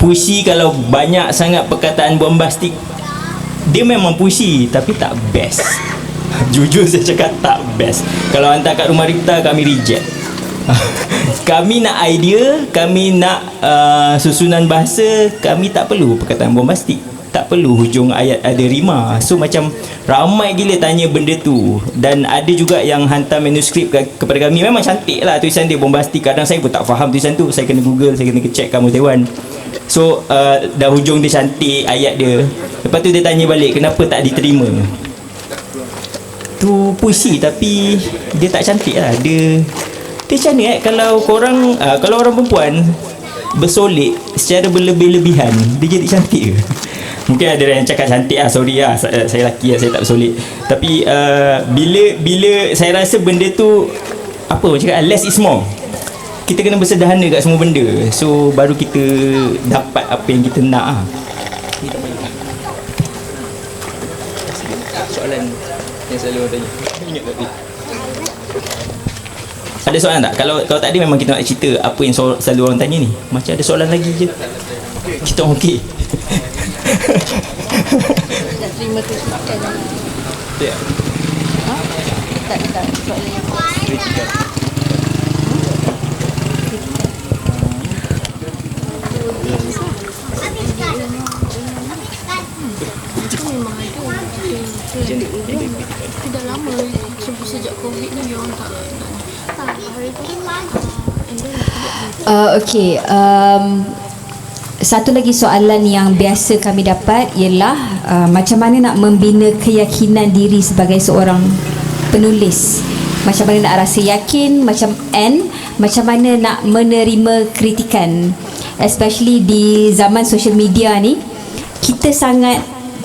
puisi kalau banyak sangat perkataan bombastik, dia memang puisi tapi tak best. Jujur saya cakap tak best. Kalau hantar kat Rumah Ripta, kami reject. Kami nak idea, kami nak susunan bahasa, kami tak perlu perkataan bombastik. tak perlu hujung ayat ada rima. So macam ramai gila tanya benda tu. Dan ada juga yang hantar manuskrip kepada kami. Memang cantik lah tulisan dia, bombastik. Kadang saya pun tak faham tulisan tu, saya kena google, saya kena check kamus dewan. So dah hujung dia cantik ayat dia, lepas tu dia tanya balik kenapa tak diterima. Tu puisi tapi dia tak cantik lah. Dia macam ni kalau korang kalau orang perempuan bersolek secara berlebih-lebihan, dia jadi cantik ke? Mungkin ada yang cakap cantik lah, sorry lah, saya lelaki lah, saya tak bersolek. Tapi bila saya rasa benda tu apa macam cakap, less is more. Kita kena bersederhana kat semua benda, so baru kita dapat apa yang kita nak lah. Soalan yang selalu orang tanya, ingat tak? Ada soalan tak? Kalau tak ada, memang kita nak cerita apa yang selalu orang tanya ni. Macam ada soalan lagi je, kita orang okey. Tak terima tu sebabkan Ya. tak soalan yang Kritikan. dah lama sejak COVID ni dia orang tak hari tu Okay, satu lagi soalan yang biasa kami dapat ialah macam mana nak membina keyakinan diri sebagai seorang penulis. Macam mana nak rasa yakin, macam mana nak menerima kritikan. Especially di zaman social media ni, kita sangat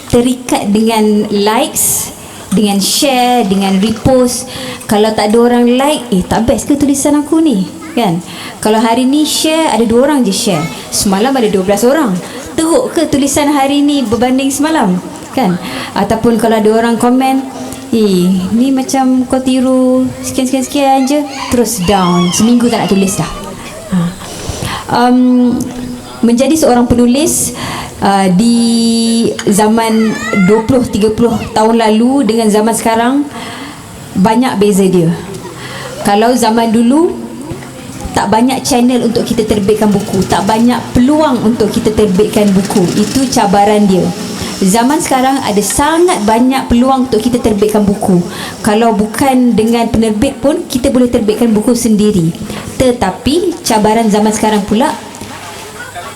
terikat dengan likes, dengan share, dengan repost. Kalau tak ada orang like, tak best ke tulisan aku ni, kan? Kalau hari ni share, ada 2 orang je share, semalam ada 12 orang. Teruk ke tulisan hari ni berbanding semalam, kan? Ataupun kalau ada orang komen, ni macam kau tiru sekian-sekian je, terus down, seminggu tak nak tulis dah. Menjadi seorang penulis di zaman 20-30 tahun lalu dengan zaman sekarang, banyak beza dia. Kalau zaman dulu, tak banyak channel untuk kita terbitkan buku, tak banyak peluang untuk kita terbitkan buku. Itu cabaran dia. Zaman sekarang ada sangat banyak peluang untuk kita terbitkan buku. Kalau bukan dengan penerbit pun, kita boleh terbitkan buku sendiri. Tetapi cabaran zaman sekarang pula,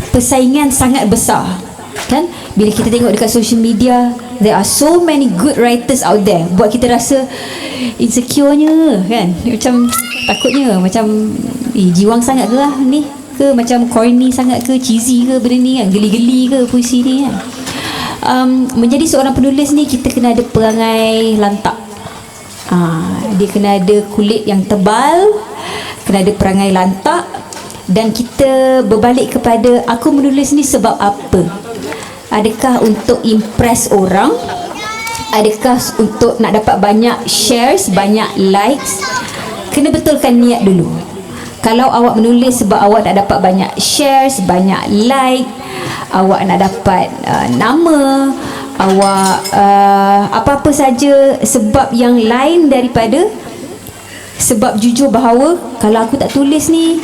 persaingan sangat besar, kan? Bila kita tengok dekat social media, there are so many good writers out there. Buat kita rasa insecure-nya, kan? Macam takutnya, macam jiwang sangat ke lah ni, ke macam corny sangat ke, cheesy ke benda ni, kan? Geli-geli ke puisi ni, kan? Menjadi seorang penulis ni, kita kena ada perangai lantak. Dia kena ada kulit yang tebal, kena ada perangai lantak. Dan kita berbalik kepada, aku menulis ni sebab apa? Adakah untuk impress orang? Adakah untuk nak dapat banyak shares, banyak likes? Kena betulkan niat dulu. Kalau awak menulis sebab awak nak dapat banyak shares, banyak like, awak nak dapat nama, awak apa-apa saja sebab yang lain daripada sebab jujur bahawa kalau aku tak tulis ni,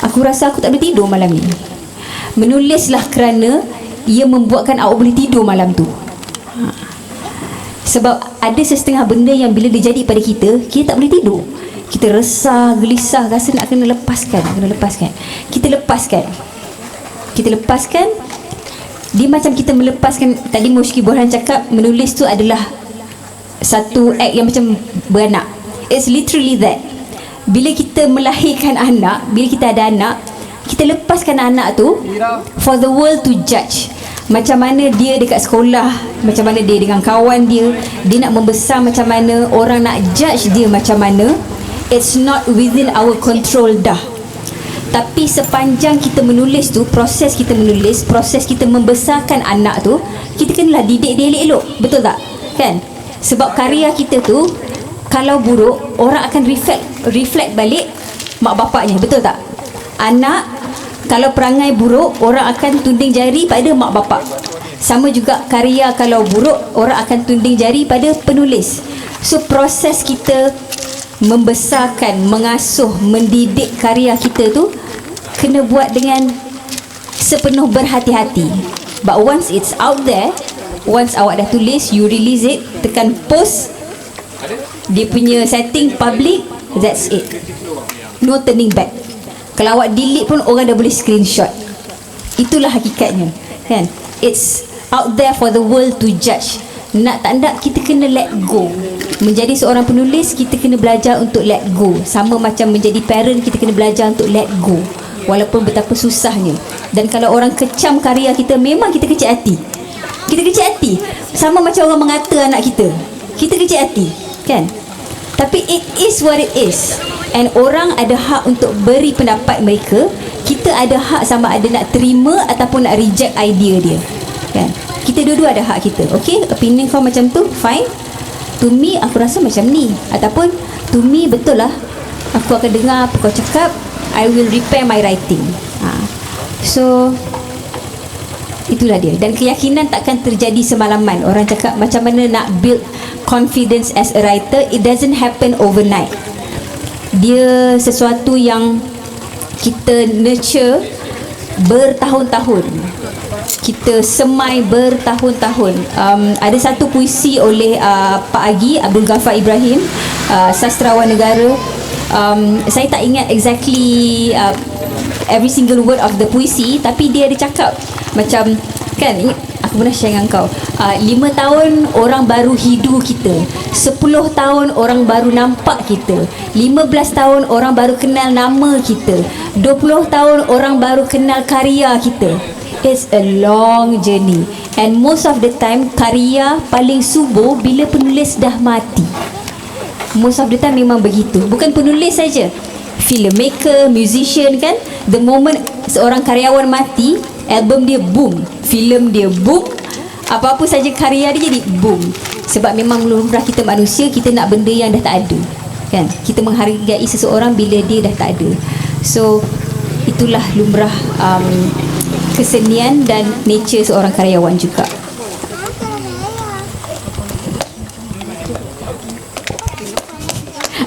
aku rasa aku tak boleh tidur malam ni. Menulislah kerana ia membuatkan awak boleh tidur malam tu. Sebab ada setengah benda yang bila dia jadi pada kita, kita tak boleh tidur. Kita resah, gelisah, rasa nak kena lepaskan, Kita lepaskan. Dia macam kita melepaskan. Tadi Mushki Borhan cakap, menulis tu adalah satu act yang macam beranak. It's literally that. Bila kita melahirkan anak, bila kita ada anak, kita lepaskan anak tu for the world to judge. Macam mana dia dekat sekolah, macam mana dia dengan kawan dia, dia nak membesar macam mana, orang nak judge dia macam mana. It's not within our control dah. Tapi sepanjang kita menulis tu, proses kita menulis, proses kita membesarkan anak tu, kita kenalah didik dia elok-elok. Betul tak? Kan? Sebab karya kita tu, kalau buruk, orang akan reflect balik mak bapaknya. Betul tak? Anak, kalau perangai buruk, orang akan tunding jari pada mak bapak. Sama juga karya kalau buruk, orang akan tunding jari pada penulis. So proses kita membesarkan, mengasuh, mendidik karya kita tu kena buat dengan sepenuh berhati-hati. But once it's out there, once awak dah tulis, you release it, tekan post, dia punya setting public, that's it. No turning back. Kalau awak delete pun orang dah boleh screenshot. Itulah hakikatnya, kan? It's out there for the world to judge. Nak tak nak, kita kena let go. Menjadi seorang penulis, kita kena belajar untuk let go. Sama macam menjadi parent, kita kena belajar untuk let go, walaupun betapa susahnya. Dan kalau orang kecam karya kita, memang kita kecil hati. Kita kecil hati. Sama macam orang mengata anak kita, kita kecil hati, kan? Tapi it is what it is. And orang ada hak untuk beri pendapat mereka. Kita ada hak sama ada nak terima ataupun nak reject idea dia, kan? Kita dua-dua ada hak kita. Okay, opinion kau macam tu, fine. To me, aku rasa macam ni. Ataupun to me, betul lah, aku akan dengar apa kau cakap, I will repair my writing. So itulah dia. Dan keyakinan takkan terjadi semalaman. Orang cakap macam mana nak build confidence as a writer, it doesn't happen overnight. Dia sesuatu yang kita nurture bertahun-tahun, kita semai bertahun-tahun. Ada satu puisi oleh Pak Agi Abdul Ghaffar Ibrahim, sastrawan negara. Saya tak ingat exactly every single word of the puisi, tapi dia ada cakap macam, kan, aku pernah share dengan kau, 5 tahun orang baru hidu kita, 10 tahun orang baru nampak kita, 15 tahun orang baru kenal nama kita, 20 tahun orang baru kenal karya kita. It's a long journey. And most of the time, karya paling subur bila penulis dah mati. Most of the time memang begitu. Bukan penulis saja, filmmaker, musician, kan? The moment seorang karyawan mati, album dia boom, filem dia boom, apa-apa saja karya dia jadi boom. Sebab memang lumrah kita manusia, kita nak benda yang dah tak ada, kan? Kita menghargai seseorang bila dia dah tak ada. So itulah lumrah kesenian dan nature seorang karyawan juga.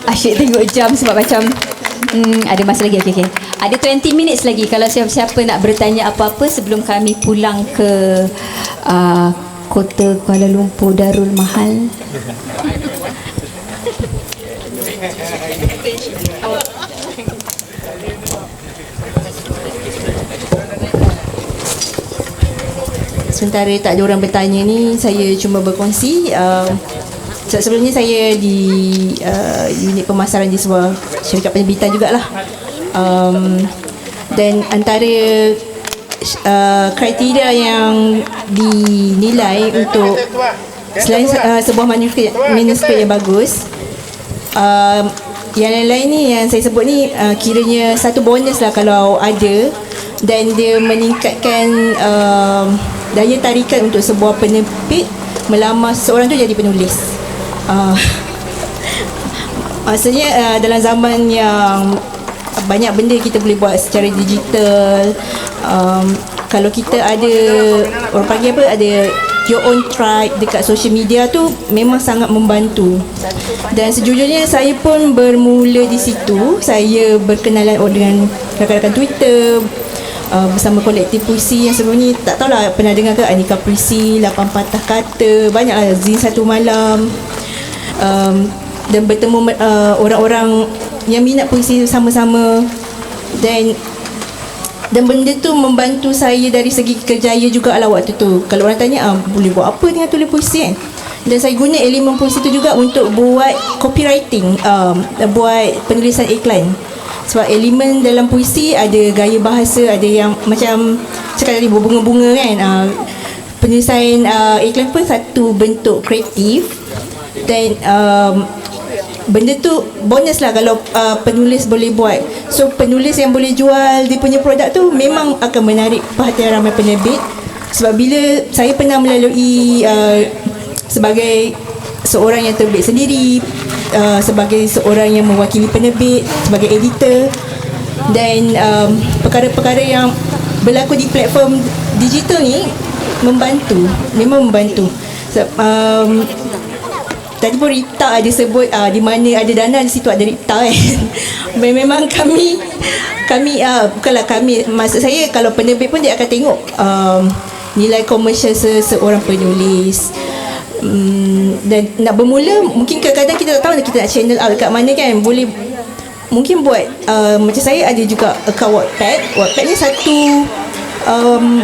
Asyik tengok jam sebab macam ada masa lagi. Okay. Ada 20 minutes lagi. Kalau siapa-siapa nak bertanya apa-apa sebelum kami pulang ke kota Kuala Lumpur Darul Mahal. Sementara tak ada orang bertanya ni, saya cuma berkongsi. Sebelumnya saya di unit pemasaran di sebuah syarikat penerbitan jugalah. Dan antara kriteria yang dinilai untuk selain sebuah manuskrip yang bagus, yang lain-lain ni yang saya sebut ni kiranya satu bonus lah kalau ada, dan dia meningkatkan daya tarikan untuk sebuah penerbit melamar seorang tu jadi penulis. Maksudnya dalam zaman yang banyak benda kita boleh buat secara digital, kalau kita ada, orang panggil apa, ada your own tribe dekat social media tu, memang sangat membantu. Dan sejujurnya saya pun bermula di situ. Saya berkenalan dengan rakan-rakan Twitter, bersama kolektif puisi yang sebelum ni, tak tahulah pernah dengar ke, Anika Puisi, 8 Patah Kata, banyaklah, Zin Satu Malam, dan bertemu orang-orang yang minat puisi sama-sama, dan benda tu membantu saya dari segi kerjaya juga lah waktu tu. Kalau orang tanya boleh buat apa dengan tulis puisi, kan, dan saya guna elemen puisi tu juga untuk buat copywriting, buat penulisan iklan. Sebab elemen dalam puisi ada gaya bahasa, ada yang macam cakap tadi berbunga-bunga, kan. Penulisan iklan pun satu bentuk kreatif, dan benda tu bonus lah kalau penulis boleh buat. So penulis yang boleh jual dia punya produk tu memang akan menarik perhatian ramai penerbit. Sebab bila saya pernah melalui sebagai seorang yang terbit sendiri, sebagai seorang yang mewakili penerbit, sebagai editor, dan perkara-perkara yang berlaku di platform digital ni membantu, memang membantu. Tadi pun Ripta ada sebut di mana ada dana, di situ ada Ripta, kan. Memang kami bukanlah kami, maksud saya kalau penerbit pun dia akan tengok nilai komersial seorang penulis. Dan nak bermula mungkin kadang-kadang kita tak tahu kita nak channel out kat mana kan. Boleh mungkin buat macam saya ada juga account Wattpad. Wattpad ni satu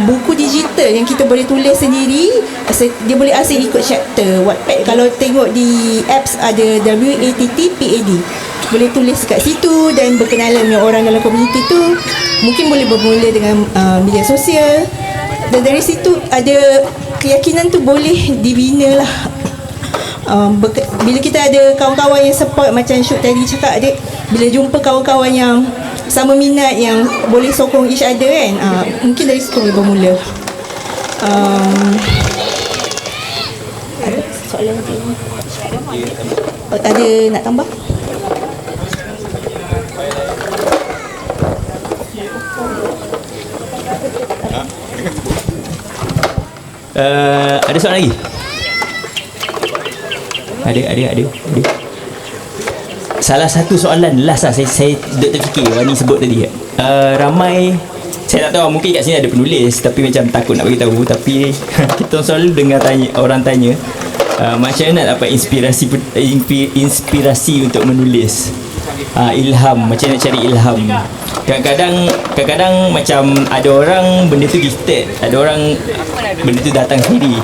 buku digital yang kita boleh tulis sendiri. Dia boleh asing ikut chapter. Wattpad kalau tengok di apps ada WATTPAD, boleh tulis kat situ dan berkenalan dengan orang dalam komuniti tu. Mungkin boleh bermula dengan media sosial, dan dari situ ada keyakinan tu boleh dibina lah. Bila kita ada kawan-kawan yang support, macam Syuk tadi cakap, adik bila jumpa kawan-kawan yang sama minat, yang boleh sokong each other kan, mungkin dari situ boleh bermula. Ada soalan lagi? Ada nak tambah? Ada soalan lagi? Ada. Salah satu soalan last lah saya duk terfikir Wani sebut tadi. Ramai, saya tak tahu, mungkin kat sini ada penulis tapi macam takut nak bagi tahu, tapi kita selalu dengar orang tanya macam mana nak dapat inspirasi untuk menulis. Ilham, macam nak cari ilham. Kadang-kadang macam ada orang benda tu gifted, ada orang benda tu datang sendiri.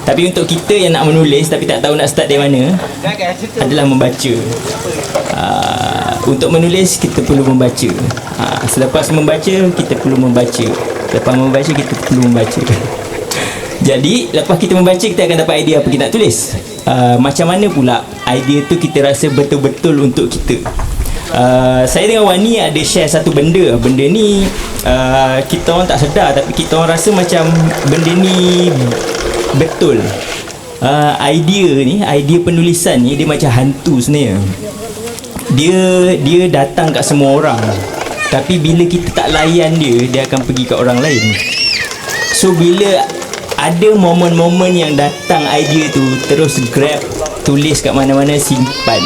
Tapi untuk kita yang nak menulis tapi tak tahu nak start dari mana, adalah membaca. Untuk menulis kita perlu membaca. Selepas membaca kita perlu membaca. Lepas membaca kita perlu membaca. Jadi lepas kita membaca, kita akan dapat idea apa kita nak tulis. Macam mana pula idea tu kita rasa betul-betul untuk kita. Saya dengan Wani ada share satu benda. Benda ni kita orang tak sedar, tapi kita orang rasa macam benda ni betul. Idea penulisan ni dia macam hantu sebenarnya. Dia datang kat semua orang, tapi bila kita tak layan dia akan pergi kat orang lain. So bila ada momen-momen yang datang idea tu, terus grab, tulis kat mana-mana, simpan.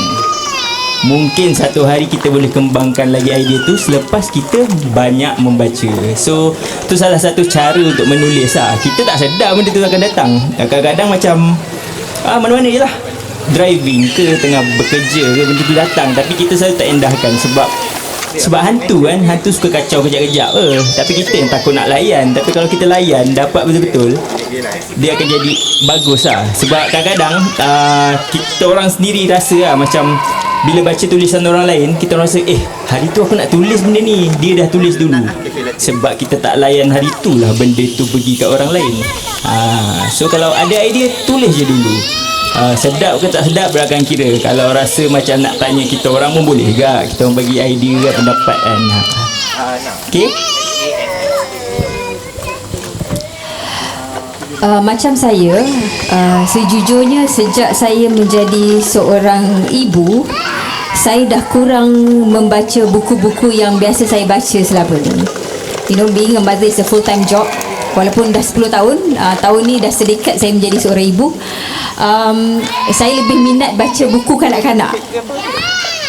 Mungkin satu hari kita boleh kembangkan lagi idea tu selepas kita banyak membaca. So tu salah satu cara untuk menulis lah. Kita tak sedar benda tu akan datang. Kadang-kadang macam mana-mana je lah, driving ke, tengah bekerja ke, benda tu datang, tapi kita selalu tak endahkan. Sebab hantu kan, hantu suka kacau kejap-kejap tapi kita yang takut nak layan. Tapi kalau kita layan, dapat betul-betul, dia akan jadi bagus lah. Sebab kadang-kadang kita orang sendiri rasa lah, macam bila baca tulisan orang lain, kita rasa hari tu aku nak tulis benda ni, dia dah tulis dulu. Sebab kita tak layan hari tu lah benda tu pergi kat orang lain. So kalau ada idea, tulis je dulu. Sedap ke tak sedap belakang kira. Kalau rasa macam nak tanya kita orang pun boleh juga, kita orang bagi idea ke, pendapat kan. Okay. Macam saya, sejujurnya sejak saya menjadi seorang ibu, saya dah kurang membaca buku-buku yang biasa saya baca selama ni. Being a mother is a full-time job. Walaupun dah 10 tahun, tahun ni dah sedekat saya menjadi seorang ibu, saya lebih minat baca buku kanak-kanak.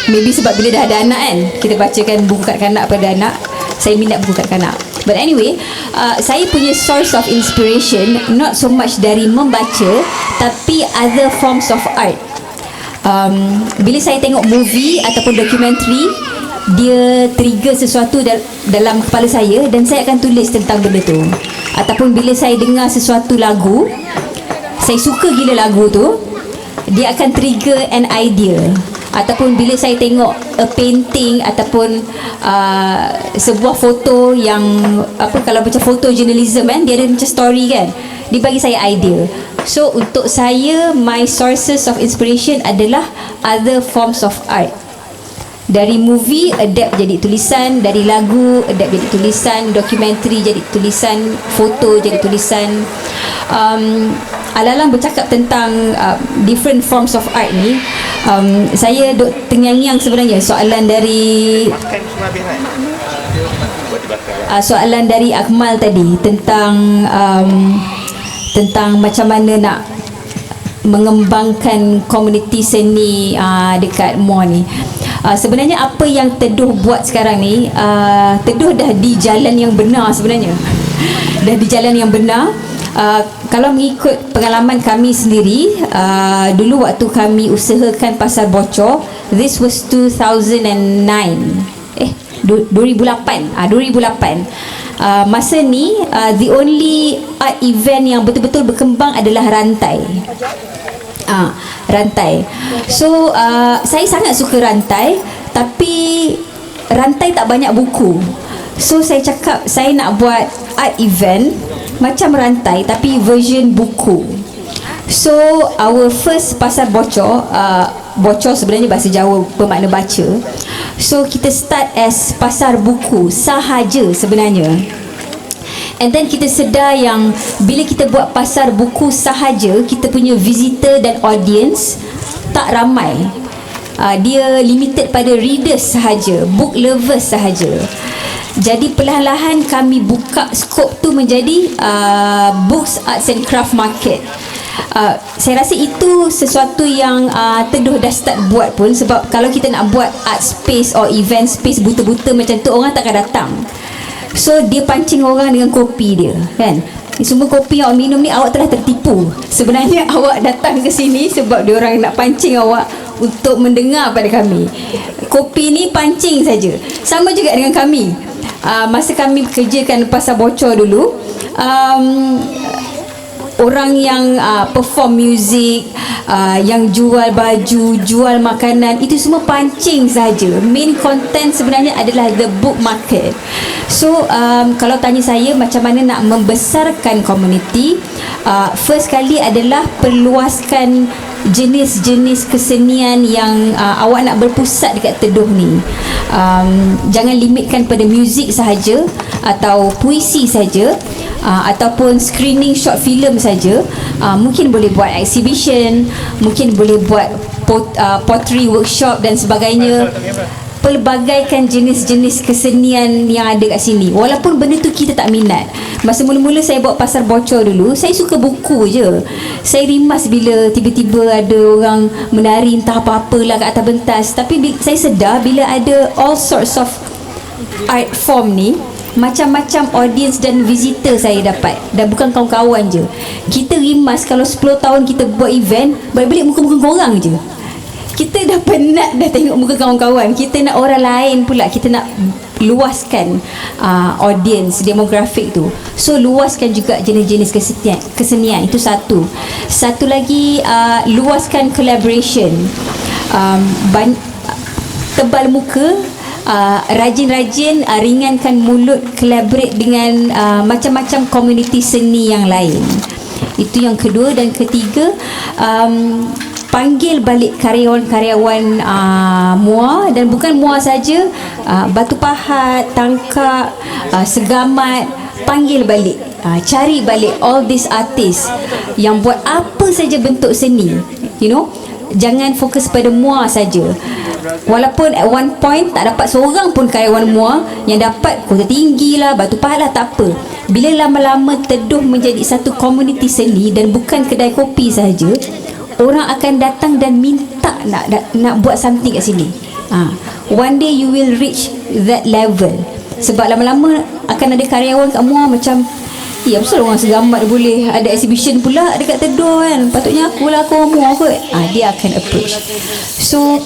Maybe sebab bila dah ada anak kan, kita bacakan buku kanak-kanak pada anak. Saya minat buku kanak-kanak. But anyway, saya punya source of inspiration not so much dari membaca, tapi other forms of art. Bila saya tengok movie ataupun dokumentari, dia trigger sesuatu dalam kepala saya dan saya akan tulis tentang benda tu. Ataupun bila saya dengar sesuatu lagu, saya suka gila lagu tu, dia akan trigger an idea. Ataupun bila saya tengok a painting ataupun sebuah foto yang kalau macam photojournalism kan, dia ada macam story kan, dia bagi saya idea. So untuk saya, my sources of inspiration adalah other forms of art. Dari movie adapt jadi tulisan, dari lagu adapt jadi tulisan, dokumentari jadi tulisan, foto jadi tulisan. Alalang bercakap tentang different forms of art ni, saya duk tengyang-nyang sebenarnya soalan dari Akmal tadi tentang macam mana nak mengembangkan komuniti seni dekat MUA ni. Sebenarnya apa yang Teduh buat sekarang ni, Teduh dah di jalan yang benar sebenarnya. Dah di jalan yang benar. Kalau mengikut pengalaman kami sendiri, dulu waktu kami usahakan pasar bocor, this was 2009. 2008. 2008. Masa ni the only art event yang betul-betul berkembang adalah rantai. Rantai. So saya sangat suka rantai, tapi rantai tak banyak buku. So saya cakap saya nak buat art event macam rantai tapi version buku. So our first pasar bocor, bocor sebenarnya bahasa Jawa bermakna baca. So kita start as pasar buku sahaja sebenarnya. And then kita sedar yang bila kita buat pasar buku sahaja, kita punya visitor dan audience tak ramai. Dia limited pada readers sahaja, book lovers sahaja. Jadi perlahan-lahan kami buka skop tu menjadi books, arts and craft market. Saya rasa itu sesuatu yang Teduh dah start buat pun, sebab kalau kita nak buat art space or event space buta-buta macam tu, orang takkan datang. So dia pancing orang dengan kopi dia, kan? Semua kopi yang awak minum ni awak telah tertipu. Sebenarnya awak datang ke sini sebab dia orang nak pancing awak untuk mendengar pada kami. Kopi ni pancing saja. Sama juga dengan kami. Masa kami kerjakan pasar bocor dulu, orang yang perform music, yang jual baju, jual makanan, itu semua pancing saja. Main content sebenarnya adalah the book market. So kalau tanya saya macam mana nak membesarkan community, first kali adalah perluaskan jenis-jenis kesenian yang awak nak berpusat dekat Teduh ni. Jangan limitkan pada muzik sahaja atau puisi saja, ataupun screening short film saja. Mungkin boleh buat exhibition, mungkin boleh buat pottery workshop dan sebagainya. Pelbagaikan jenis-jenis kesenian yang ada kat sini, walaupun benda tu kita tak minat. Masa mula-mula saya buat pasar bocor dulu, saya suka buku je. Saya rimas bila tiba-tiba ada orang menari entah apa-apalah kat atas pentas. Tapi saya sedar bila ada all sorts of art form ni, macam-macam audience dan visitor saya dapat. Dan bukan kawan-kawan je. Kita rimas kalau 10 tahun kita buat event, balik-balik muka-muka korang je. Kita dah penat dah tengok muka kawan-kawan. Kita nak orang lain pula. Kita nak luaskan audience, demografik tu. So luaskan juga jenis-jenis kesenian. Itu satu. Satu lagi, luaskan collaboration. Tebal muka, rajin-rajin ringankan mulut, collaborate dengan macam-macam komuniti seni yang lain. Itu yang kedua. Dan ketiga, panggil balik karyawan-karyawan MUA, dan bukan MUA saja, Batu Pahat, Tangkak, Segamat, panggil balik, cari balik all these artists yang buat apa saja bentuk seni, you know. Jangan fokus pada MUA saja. Walaupun at one point tak dapat seorang pun karyawan MUA, yang dapat Kota Tinggi lah, Batu Pahat lah, tak apa. Bila lama-lama Teduh menjadi satu komuniti seni dan bukan kedai kopi saja, orang akan datang dan minta nak buat something kat sini. One day you will reach that level. Sebab lama-lama akan ada karyawan kat MUA macam, ya pasal orang Segamat boleh ada exhibition pula dekat Teduh kan, patutnya aku orang MUA kot. Dia akan approach. So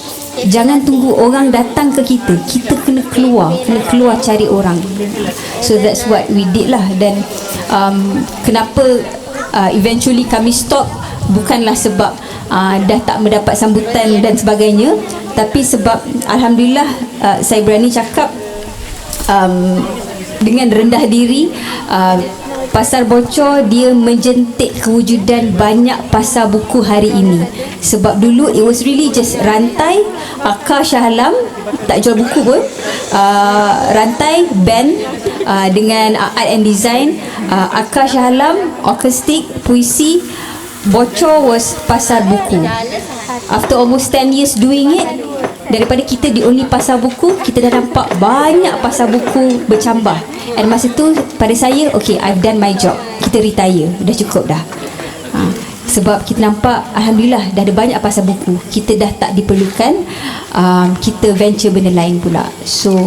jangan tunggu orang datang ke kita, kita kena keluar cari orang. So that's what we did lah. Dan kenapa eventually kami stop, bukanlah sebab dah tak mendapat sambutan dan sebagainya, tapi sebab alhamdulillah saya berani cakap dengan rendah diri, pasar bocor dia menjentik kewujudan banyak pasar buku hari ini. Sebab dulu it was really just rantai, Akar Shah Alam tak jual buku pun, rantai, band dengan art and design, Akar Shah Alam, akustik, puisi. Bocor was pasar buku. After almost 10 years doing it, daripada kita di only pasar buku, kita dah nampak banyak pasar buku bercambah. And masa tu pada saya, okay, I've done my job. Kita retire, dah cukup dah. Sebab kita nampak alhamdulillah dah ada banyak pasar buku. Kita dah tak diperlukan, kita venture benda lain pula. So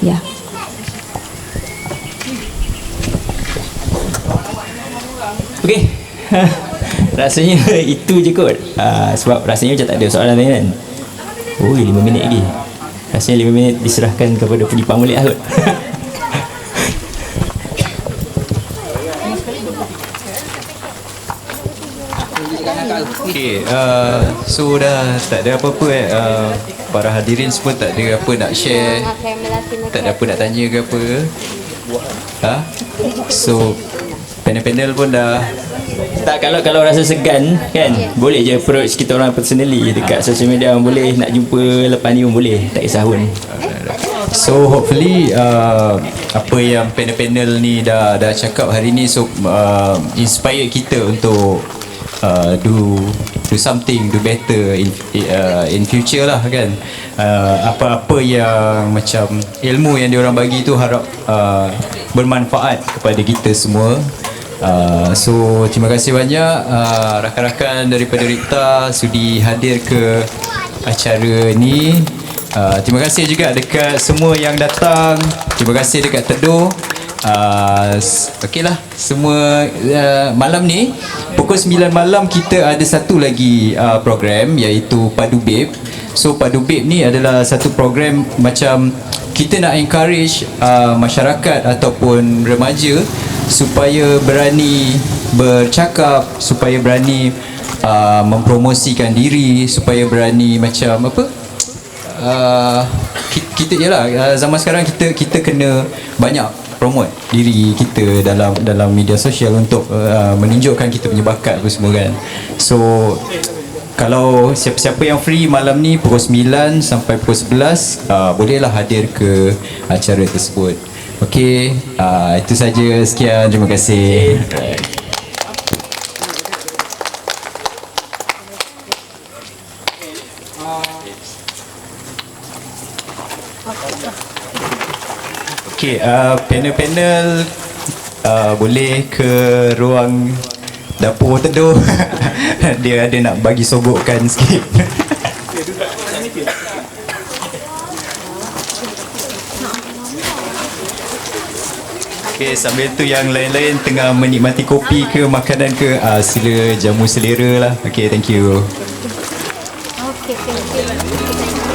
yeah. Okey. Rasanya itu je kot. Sebab rasanya macam tak ada soalan lain kan. Oh, 5 minit lagi. Rasanya 5 minit diserahkan kepada penyipang balik lah kot. Okay, so dah tak ada apa-apa para hadirin semua tak ada apa nak share, tak ada apa nak tanya ke apa. So panel-panel pun dah tak, kalau rasa segan kan, boleh je approach kita orang personally dekat social media, boleh nak jumpa lepas ni pun boleh, tak kisah pun. So hopefully apa yang panel-panel ni dah cakap hari ni, so inspire kita untuk do something, do better in future lah kan. Apa-apa yang macam ilmu yang diorang bagi tu harap bermanfaat kepada kita semua. So terima kasih banyak rakan-rakan daripada RIKTA sudi hadir ke acara ni. Terima kasih juga dekat semua yang datang. Terima kasih dekat Teduh. Okeylah semua. Malam ni pukul 9 malam kita ada satu lagi program, iaitu Padu Babe. So Padu Babe ni adalah satu program macam kita nak encourage masyarakat ataupun remaja supaya berani bercakap, supaya berani mempromosikan diri, supaya berani macam apa, kita ialah zaman sekarang kita kena banyak promote diri kita dalam media sosial untuk menunjukkan kita punya bakat apa semua kan. So kalau siapa-siapa yang free malam ni pukul 9 sampai pukul 11 bolehlah hadir ke acara tersebut. Okey, itu saja, sekian, terima kasih. Okey, panel-panel boleh ke ruang dapur Teduh. Dia ada nak bagi sogokkan sikit. Okey, sambil tu yang lain-lain tengah menikmati kopi ke makanan ke, sila jamu selera lah. Okey, thank you. Okay, thank you.